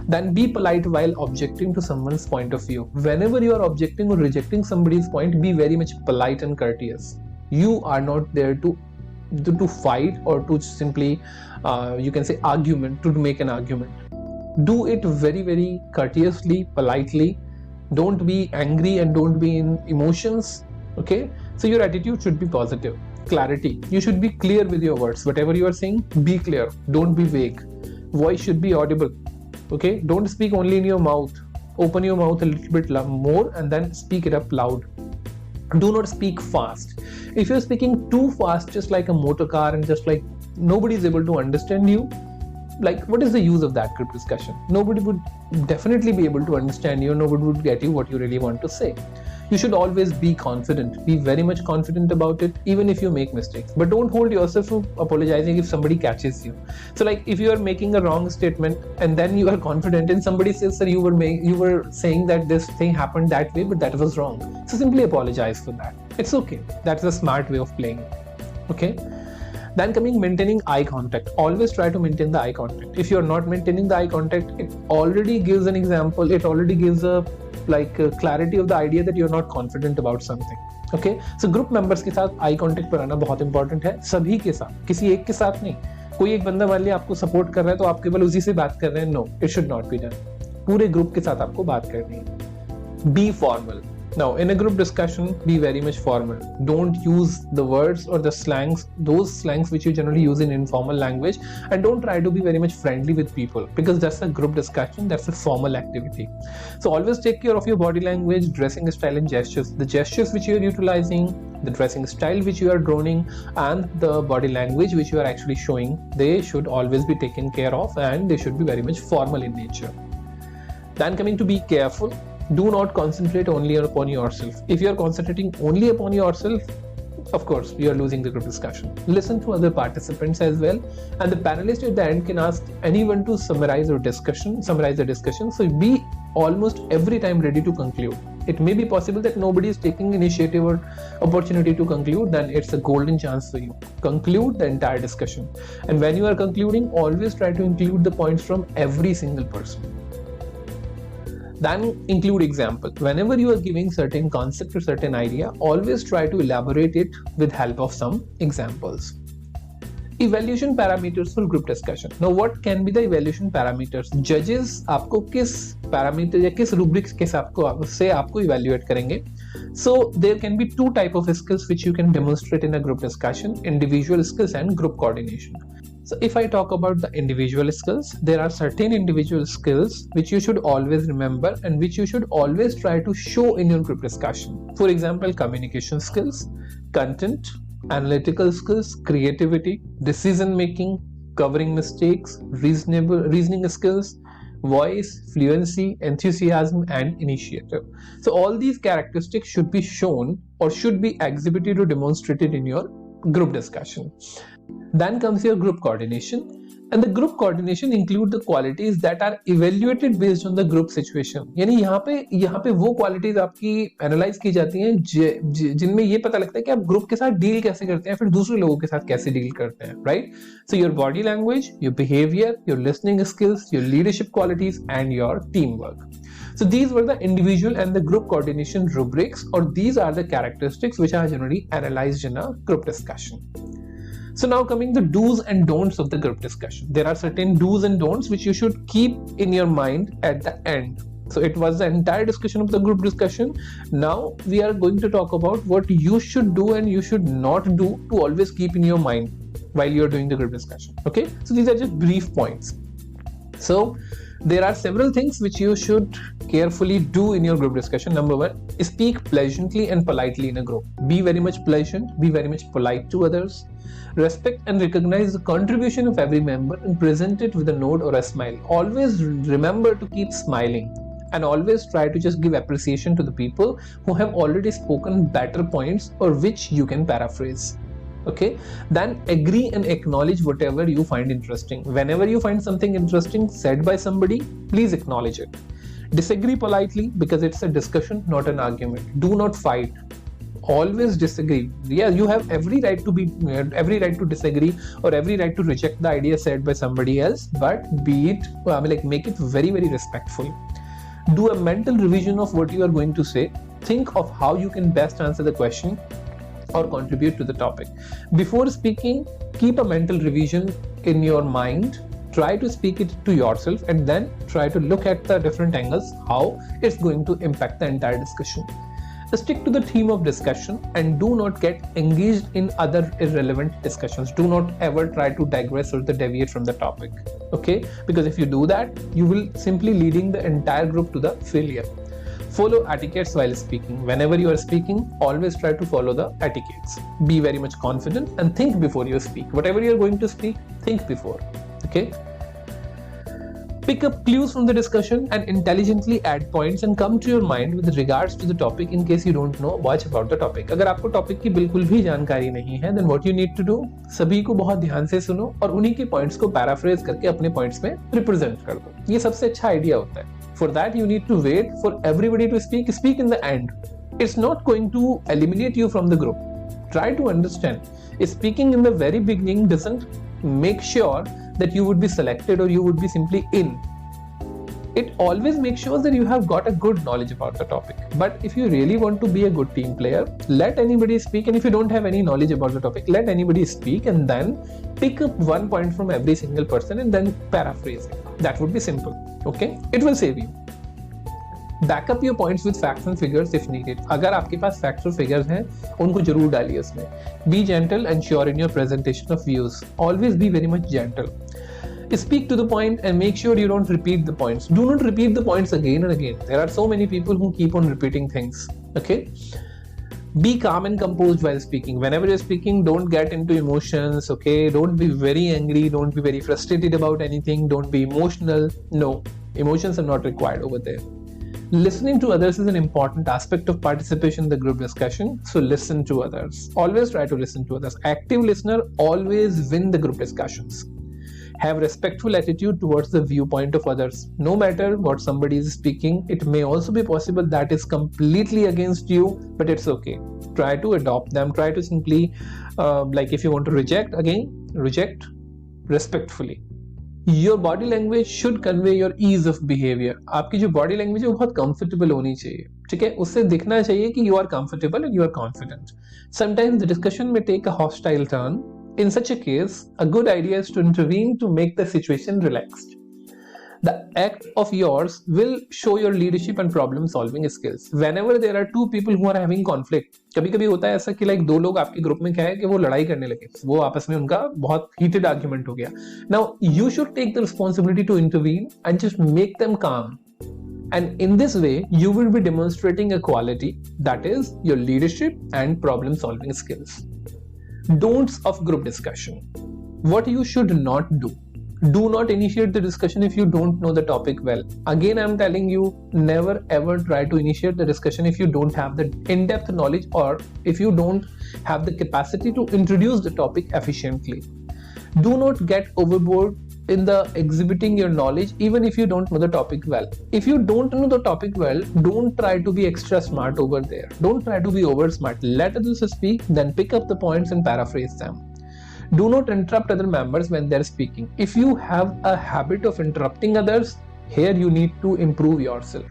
Then be polite while objecting to someone's point of view. Whenever you are objecting or rejecting somebody's point, be very much polite and courteous. You are not there to fight or to simply you can say to make an argument. Do it very, very courteously, politely. Don't be angry and don't be in emotions. Okay, so your attitude should be positive. Clarity. You should be clear with your words. Whatever you are saying, be clear. Don't be vague. Voice should be audible. Okay, don't speak only in your mouth. Open your mouth a little bit more and then speak it up loud. Do not speak fast. If you're speaking too fast, just like a motor car, and just like nobody is able to understand you, like what is the use of that group discussion? Nobody would definitely be able to understand you. Nobody would get you what you really want to say. You should always be confident. Be very much confident about it, even if you make mistakes. But don't hold yourself to apologizing if somebody catches you. So like if you are making a wrong statement and then you are confident and somebody says, sir, you were saying that this thing happened that way, but that was wrong. So simply apologize for that. It's okay. That's a smart way of playing. Okay. Then maintaining eye contact. Always try to maintain the eye contact. If you're not maintaining the eye contact, it already gives an example. It already gives a clarity of the idea that you're not confident about something. Okay, so group members के साथ eye contact बनाना बहुत important है. सभी के साथ, किसी एक के साथ नहीं. कोई एक बंदा मान लिया आपको सपोर्ट कर रहा है तो आप केवल उसी से बात कर रहे हैं. No, it should not be done. पूरे ग्रुप के साथ आपको बात करनी है. Be formal. Now, in a group discussion, be very much formal. Don't use the words or the slangs, those slangs which you generally use in informal language, and don't try to be very much friendly with people because that's a group discussion, that's a formal activity. So always take care of your body language, dressing style and gestures. The gestures which you are utilizing, the dressing style which you are droning, and the body language which you are actually showing, they should always be taken care of and they should be very much formal in nature. Then coming to be careful. Do not concentrate only upon yourself. If you are concentrating only upon yourself, of course, you are losing the group discussion. Listen to other participants as well. And the panelist at the end can ask anyone to summarize the discussion. So be almost every time ready to conclude. It may be possible that nobody is taking initiative or opportunity to conclude, then it's a golden chance for you. Conclude the entire discussion. And when you are concluding, always try to include the points from every single person. Then include example. Whenever you are giving certain concept or certain idea, always try to elaborate it with help of some examples. Evaluation parameters for group discussion. Now, what can be the evaluation parameters? Judges आपको किस parameter या किस rubrics के से आपको evaluate करेंगे? So there can be two type of skills which you can demonstrate in a group discussion: individual skills and group coordination. So if I talk about the individual skills, there are certain individual skills which you should always remember and which you should always try to show in your group discussion. For example, communication skills, content, analytical skills, creativity, decision making, covering mistakes, reasoning skills, voice, fluency, enthusiasm, and initiative. So all these characteristics should be shown or should be exhibited or demonstrated in your group discussion. Then comes your group coordination, and the group coordination include the qualities that are evaluated based on the group situation. यानी यहाँ पे वो qualities आपकी analyze की जाती हैं जिनमें ये पता लगता है कि आप group के साथ deal कैसे करते हैं, फिर दूसरे लोगों के साथ कैसे deal करते हैं, right? So your body language, your behavior, your listening skills, your leadership qualities, and your teamwork. So these were the individual and the group coordination rubrics, or these are the characteristics which are generally analyzed in a group discussion. So now coming to do's and don'ts of the group discussion. There are certain do's and don'ts which you should keep in your mind at the end. So it was the entire discussion of the group discussion. Now we are going to talk about what you should do and you should not do to always keep in your mind while you are doing the group discussion. Okay, so these are just brief points. So there are several things which you should carefully do in your group discussion. Number one, speak pleasantly and politely in a group. Be very much pleasant, be very much polite to others. Respect and recognize the contribution of every member and present it with a nod or a smile. Always remember to keep smiling and always try to just give appreciation to the people who have already spoken better points or which you can paraphrase. Okay, then agree and acknowledge whatever you find interesting. Whenever you find something interesting said by somebody, please acknowledge it. Disagree politely because it's a discussion, not an argument. Do not fight. Always disagree. Yeah, you have every right to disagree or every right to reject the idea said by somebody else, but make it very, very respectful. Do a mental revision of what you are going to say. Think of how you can best answer the question or contribute to the topic. Before speaking, keep a mental revision in your mind. Try to speak it to yourself and then try to look at the different angles, how it's going to impact the entire discussion. Stick to the theme of discussion and do not get engaged in other irrelevant discussions. Do not ever try to digress or deviate from the topic. Okay? Because if you do that, you will simply leading the entire group to the failure. Follow etiquettes while speaking. Whenever you are speaking, always try to follow the etiquettes. Be very much confident and think before you speak. Whatever you are going to speak, think before. Okay? Pick up clues from the discussion and intelligently add points and come to your mind with regards to the topic in case you don't know much about the topic. अगर आपको topic की बिल्कुल भी जानकारी नहीं है, then what you need to do, सभी को बहुत ध्यान से सुनो और उन्हीं के पॉइंट्स को पैराफ्रेज करके अपने पॉइंट्स में रिप्रेजेंट कर दो. ये सबसे अच्छा आइडिया होता है. For that you need to wait for everybody to speak. Speak in the end. It's not going to eliminate you from the group. Try to understand. Speaking in the very beginning doesn't make sure that you would be selected or you would be simply in. It always makes sure that you have got a good knowledge about the topic. But if you really want to be a good team player, let anybody speak, and if you don't have any knowledge about the topic, let anybody speak and then pick up one point from every single person and then paraphrase it. That would be simple. Okay? It will save you. Back up your points with facts and figures if needed. अगर आपके पास facts और figures हैं, उनको जरूर डालिए उसमें. Be gentle and sure in your presentation of views. Always be very much gentle. Speak to the point and make sure you don't repeat the points. Do not repeat the points again and again. There are so many people who keep on repeating things. Okay? Be calm and composed while speaking. Whenever you're speaking, don't get into emotions. Okay? Don't be very angry. Don't be very frustrated about anything. Don't be emotional. No, emotions are not required over there. Listening to others is an important aspect of participation in the group discussion. So listen to others. Always try to listen to others. Active listener always win the group discussions. Have respectful attitude towards the viewpoint of others. No matter what somebody is speaking, it may also be possible that is completely against you, but it's okay. Try to adopt them. Try to simply, if you want to reject, again, reject respectfully. Your body language should convey your ease of behavior. आपकी जो body language है वो बहुत comfortable होनी चाहिए. ठीक है, उससे दिखना चाहिए कि you are comfortable and you are confident. Sometimes the discussion may take a hostile turn In such a case, a good idea is to intervene to make the situation relaxed. The act of yours will show your leadership and problem solving skills. Whenever there are two people who are having conflict, कभी कभी होता है ऐसा कि like दो लोग आपके group में क्या है कि वो लड़ाई करने लगे, वो आपस में उनका बहुत हीटेड आर्ग्यूमेंट हो गया. Now you should take the responsibility to intervene and just make them calm. And in this way, you will be demonstrating a quality, that is your leadership and problem solving skills. Don'ts of group discussion. What you should not do. Do not initiate the discussion if you don't know the topic well. Again, I'm telling you, never ever try to initiate the discussion if you don't have the in-depth knowledge or if you don't have the capacity to introduce the topic efficiently. Do not get overboard in the exhibiting your knowledge even if you don't know the topic well. If you don't know the topic well, don't try to be extra smart over there. Don't try to be over smart. Let others speak, then pick up the points and paraphrase them. Do not interrupt other members when they're speaking. If you have a habit of interrupting others, here you need to improve yourself.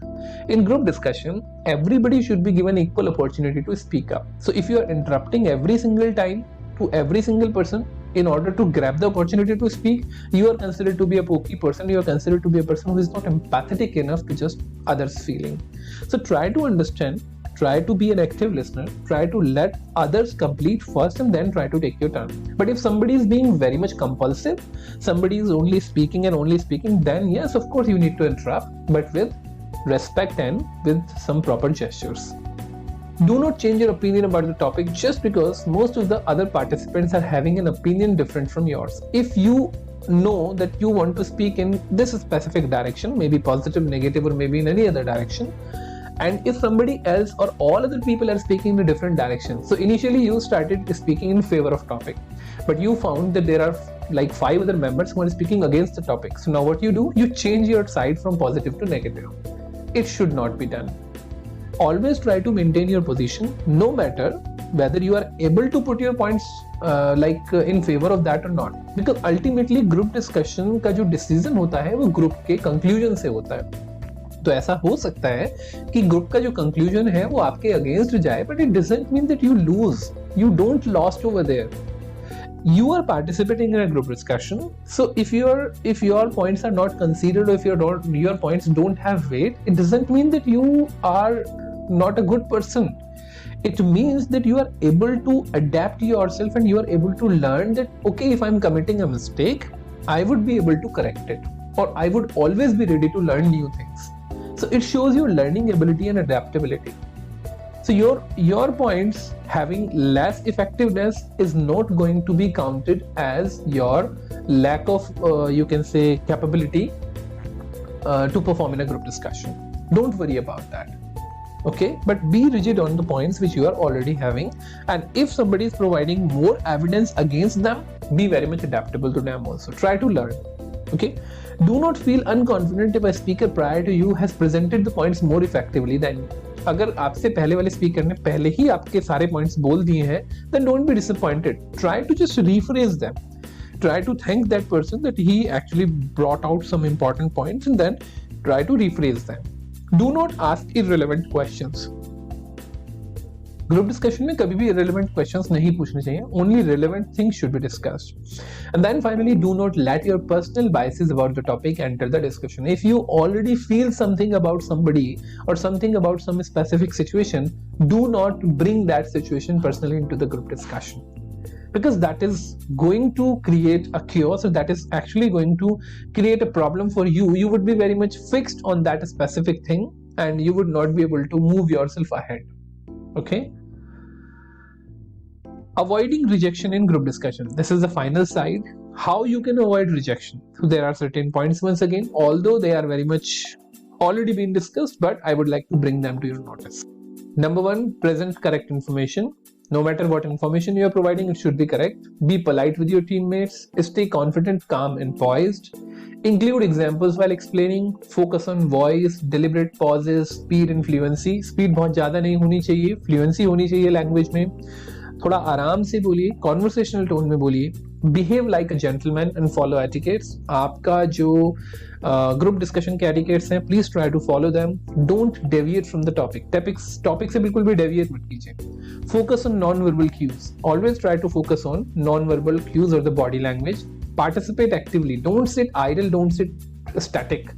In group discussion, everybody should be given equal opportunity to speak up. So if you are interrupting every single time to every single person in order to grab the opportunity to speak, you are considered to be a pokey person. You are considered to be a person who is not empathetic enough to just others' feeling. So try to understand, try to be an active listener, try to let others complete first and then try to take your turn. But if somebody is being very much compulsive, somebody is only speaking, then yes, of course you need to interrupt, but with respect and with some proper gestures. Do not change your opinion about the topic just because most of the other participants are having an opinion different from yours. If you know that you want to speak in this specific direction, maybe positive, negative, or maybe in any other direction, and if somebody else or all other people are speaking in a different direction, so initially you started speaking in favor of topic, but you found that there are like 5 other members who are speaking against the topic. So now what you do, you change your side from positive to negative. It should not be done. Always try to maintain your position no matter whether you are able to put your points in favor of that or not, because ultimately group discussion का जो decision होता है वो group के conclusion से होता है. तो ऐसा हो सकता है कि ग्रुप का जो कंक्लूजन है वो आपके अगेंस्ट जाए, but it doesn't mean that you lose. You don't lost over there. You are participating in a group discussion, so if your points are not considered or if your points don't have weight, it doesn't mean that you are not a good person. It means that you are able to adapt yourself and you are able to learn that okay, if I'm committing a mistake, I would be able to correct it, or I would always be ready to learn new things. So it shows your learning ability and adaptability. So your points having less effectiveness is not going to be counted as your lack of you can say capability to perform in a group discussion. Don't worry about that. Okay, but be rigid on the points which you are already having, and if somebody is providing more evidence against them, be very much adaptable to them also. Try to learn. Okay, do not feel unconfident if a speaker prior to you has presented the points more effectively than you. अगर आपसे पहले वाले speaker ने पहले ही आपके सारे points बोल दिए हैं, then don't be disappointed. Try to just rephrase them. Try to thank that person that he actually brought out some important points and then try to rephrase them. Do not ask irrelevant questions. Group discussion में कभी भी irrelevant questions नहीं पूछने चाहिए. Only relevant things should be discussed. And then finally, do not let your personal biases about the topic enter the discussion. If you already feel something about somebody or something about some specific situation, do not bring that situation personally into the group discussion, because that is going to create a chaos, or that is actually going to create a problem for you. You would be very much fixed on that specific thing and you would not be able to move yourself ahead. Okay, avoiding rejection in group discussion. This is the final side. How you can avoid rejection. So there are certain points once again, although they are very much already been discussed, but I would like to bring them to your notice. Number 1, present correct information. No matter what information you are providing, it should be correct. Be polite with your teammates. Stay confident, calm and poised. Include examples while explaining. Focus on voice, deliberate pauses, speed and fluency. Speed बहुत ज़्यादा नहीं होनी चाहिए. Fluency होनी चाहिए language में. थोड़ा आराम से बोलिए, conversational tone में बोलिए. behave like a gentleman and follow etiquettes. आपका जो group discussion के etiquettes हैं, please try to follow them. Don't deviate from the topic से बिल्कुल भी deviate मत कीजिए. Focus on non-verbal cues. Always try to focus on non-verbal cues or the body language. Participate actively. Don't sit idle. Don't sit static.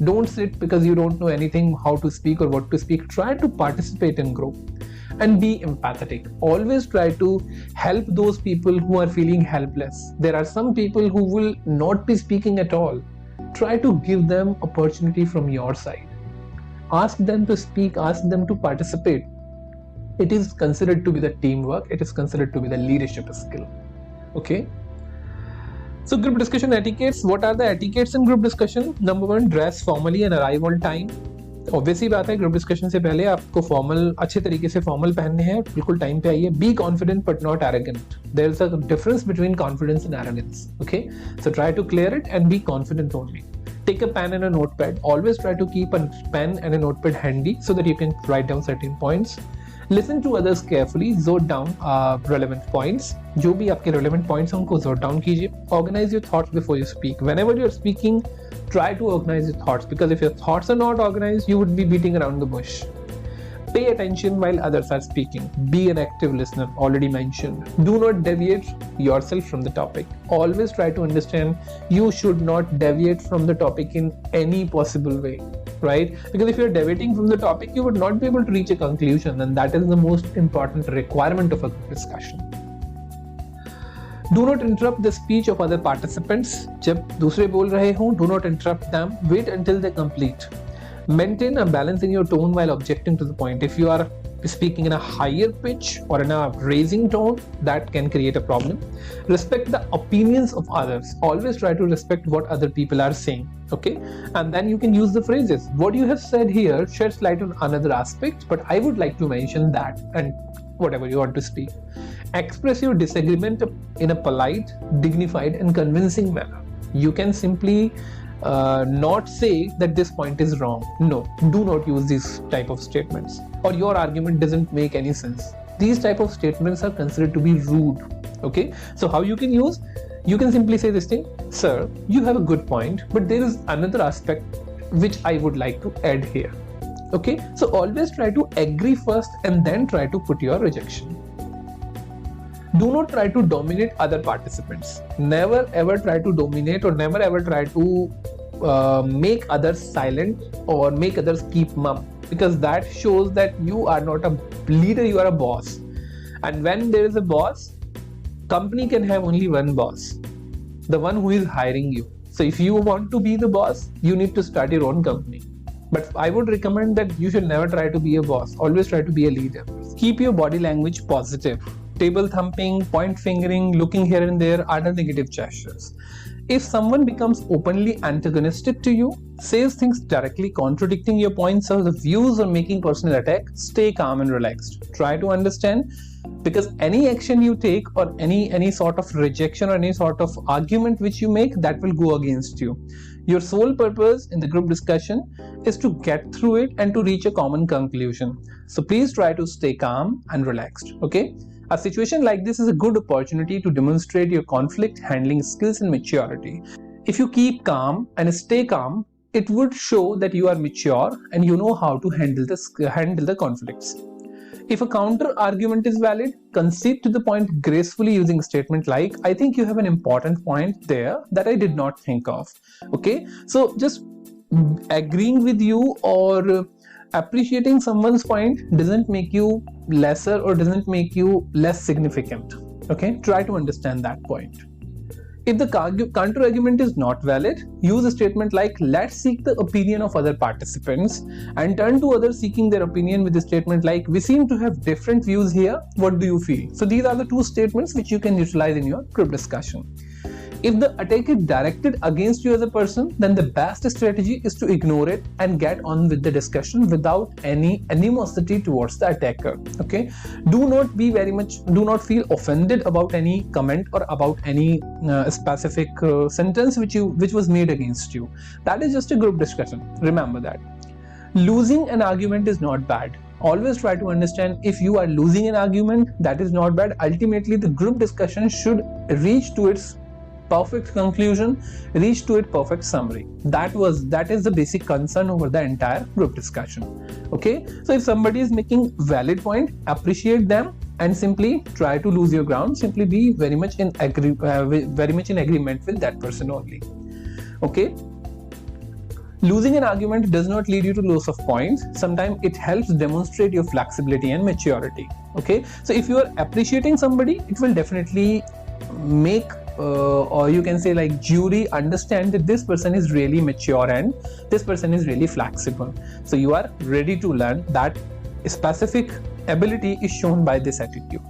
Don't sit because you don't know anything how to speak or what to speak. Try to participate in group. And be empathetic. Always try to help those people who are feeling helpless. There are some people who will not be speaking at all. Try to give them opportunity from your side. Ask them to speak, ask them to participate. It is considered to be the teamwork, it is considered to be the leadership skill. Okay? So group discussion etiquettes. What are the etiquettes in group discussion? Number 1, dress formally and arrive on time. Obvious ही बात है, group discussion से पहले आपको formal, अच्छे तरीके से formal पहनने हैं, बिल्कुल टाइम पे आइए. Be confident but not arrogant. There is a difference between confidence and arrogance. Okay, so try to clear it and be confident only. Take a pen and a notepad. Always try to keep a pen and a notepad handy so that you can write down certain points. Listen to others carefully. Jot down relevant points. जो भी आपके relevant points हैं उनको jot down कीजिए. Organize your thoughts before you speak. Whenever you are speaking, try to organize your thoughts, because if your thoughts are not organized, you would be beating around the bush. Pay attention while others are speaking. Be an active listener, already mentioned. Do not deviate yourself from the topic. Always try to understand you should not deviate from the topic in any possible way, right? Because if you're deviating from the topic, you would not be able to reach a conclusion, and that is the most important requirement of a discussion. Do not interrupt the speech of other participants. जब दूसरे बोल रहे हों, do not interrupt them. Wait until they complete. Maintain a balance in your tone while objecting to the point. If you are speaking in a higher pitch or in a raising tone, that can create a problem. Respect the opinions of others. Always try to respect what other people are saying. Okay, and then you can use the phrases. What you have said here sheds light on another aspect, but I would like to mention that, and whatever you want to speak. Express your disagreement in a polite, dignified, and convincing manner. You can simply not say that this point is wrong. No, do not use these type of statements, or your argument doesn't make any sense. These type of statements are considered to be rude. Okay, so how you can use? You can simply say this thing: sir, you have a good point, but there is another aspect which I would like to add here. Okay, so always try to agree first and then try to put your rejection. Do not try to dominate other participants. Never ever try to dominate, or never ever try to make others silent or make others keep mum, because that shows that you are not a leader, you are a boss. And when there is a boss, company can have only one boss, the one who is hiring you. So if you want to be the boss, you need to start your own company. But I would recommend that you should never try to be a boss. Always try to be a leader. Keep your body language positive. Table thumping, point fingering, looking here and there are the negative gestures. If someone becomes openly antagonistic to you, says things directly contradicting your points or the views, or making personal attack, stay calm and relaxed. Try to understand, because any action you take, or any sort of rejection or any sort of argument which you make, that will go against you. Your sole purpose in the group discussion is to get through it and to reach a common conclusion. So please try to stay calm and relaxed. Okay, a situation like this is a good opportunity to demonstrate your conflict handling skills and maturity. If you keep calm and stay calm, it would show that you are mature and you know how to handle the conflicts. If a counter argument is valid, concede to the point gracefully using a statement like, I think you have an important point there that I did not think of. Okay, so just agreeing with you or appreciating someone's point doesn't make you lesser or doesn't make you less significant. Okay, try to understand that point. If the counter argument is not valid, use a statement like, let's seek the opinion of other participants, and turn to others seeking their opinion with a statement like, we seem to have different views here, what do you feel? So these are the two statements which you can utilize in your group discussion. If the attack is directed against you as a person, then the best strategy is to ignore it and get on with the discussion without any animosity towards the attacker. Okay, do not feel offended about any comment or about any specific sentence which was made against you. That is just a group discussion. Remember that. Losing an argument is not bad. Always try to understand if you are losing an argument, that is not bad. Ultimately, the group discussion should reach to its perfect conclusion, reach to its perfect summary. That is the basic concern over the entire group discussion. Okay, so if somebody is making valid point, appreciate them and simply try to lose your ground. Simply be very much in agreement with that person only. Okay. Losing an argument does not lead you to loss of points. Sometimes it helps demonstrate your flexibility and maturity. Okay, so if you are appreciating somebody, it will definitely make or you can say like jury understand that this person is really mature and this person is really flexible. So you are ready to learn. That specific ability is shown by this attitude.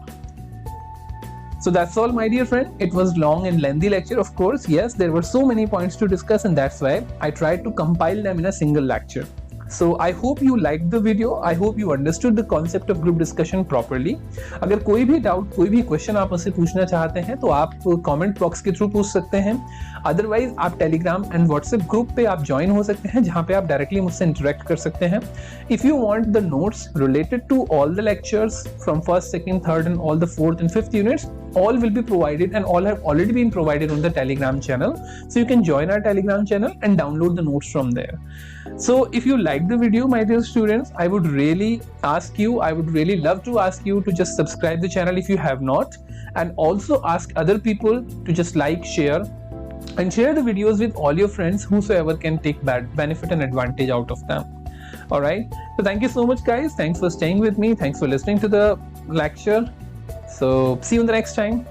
So that's all, my dear friend. It was long and lengthy lecture, of course. Yes, there were so many points to discuss, and that's why I tried to compile them in a single lecture. So I hope you liked the video. I hope you understood the concept of group discussion properly. अगर कोई भी doubt, कोई भी question आप मुझसे पूछना चाहते हैं तो आप कमेंट बॉक्स के थ्रू पूछ सकते हैं. अदरवाइज आप टेलीग्राम एंड व्हाट्सएप ग्रुप पे आप ज्वाइन हो सकते हैं, जहां पे आप डायरेक्टली मुझसे इंटरेक्ट कर सकते हैं. If you want the notes related to all the lectures from first, second, third and all the fourth and fifth units, all will be provided and all have already been provided on the Telegram channel. So you can join our Telegram channel and download the notes from there. So if you like the video, my dear students, I would really love to ask you to just subscribe the channel if you have not, and also ask other people to just like, share and share the videos with all your friends whosoever can take benefit and advantage out of them. All right. So thank you so much, guys. Thanks for staying with me. Thanks for listening to the lecture. So see you in the next time.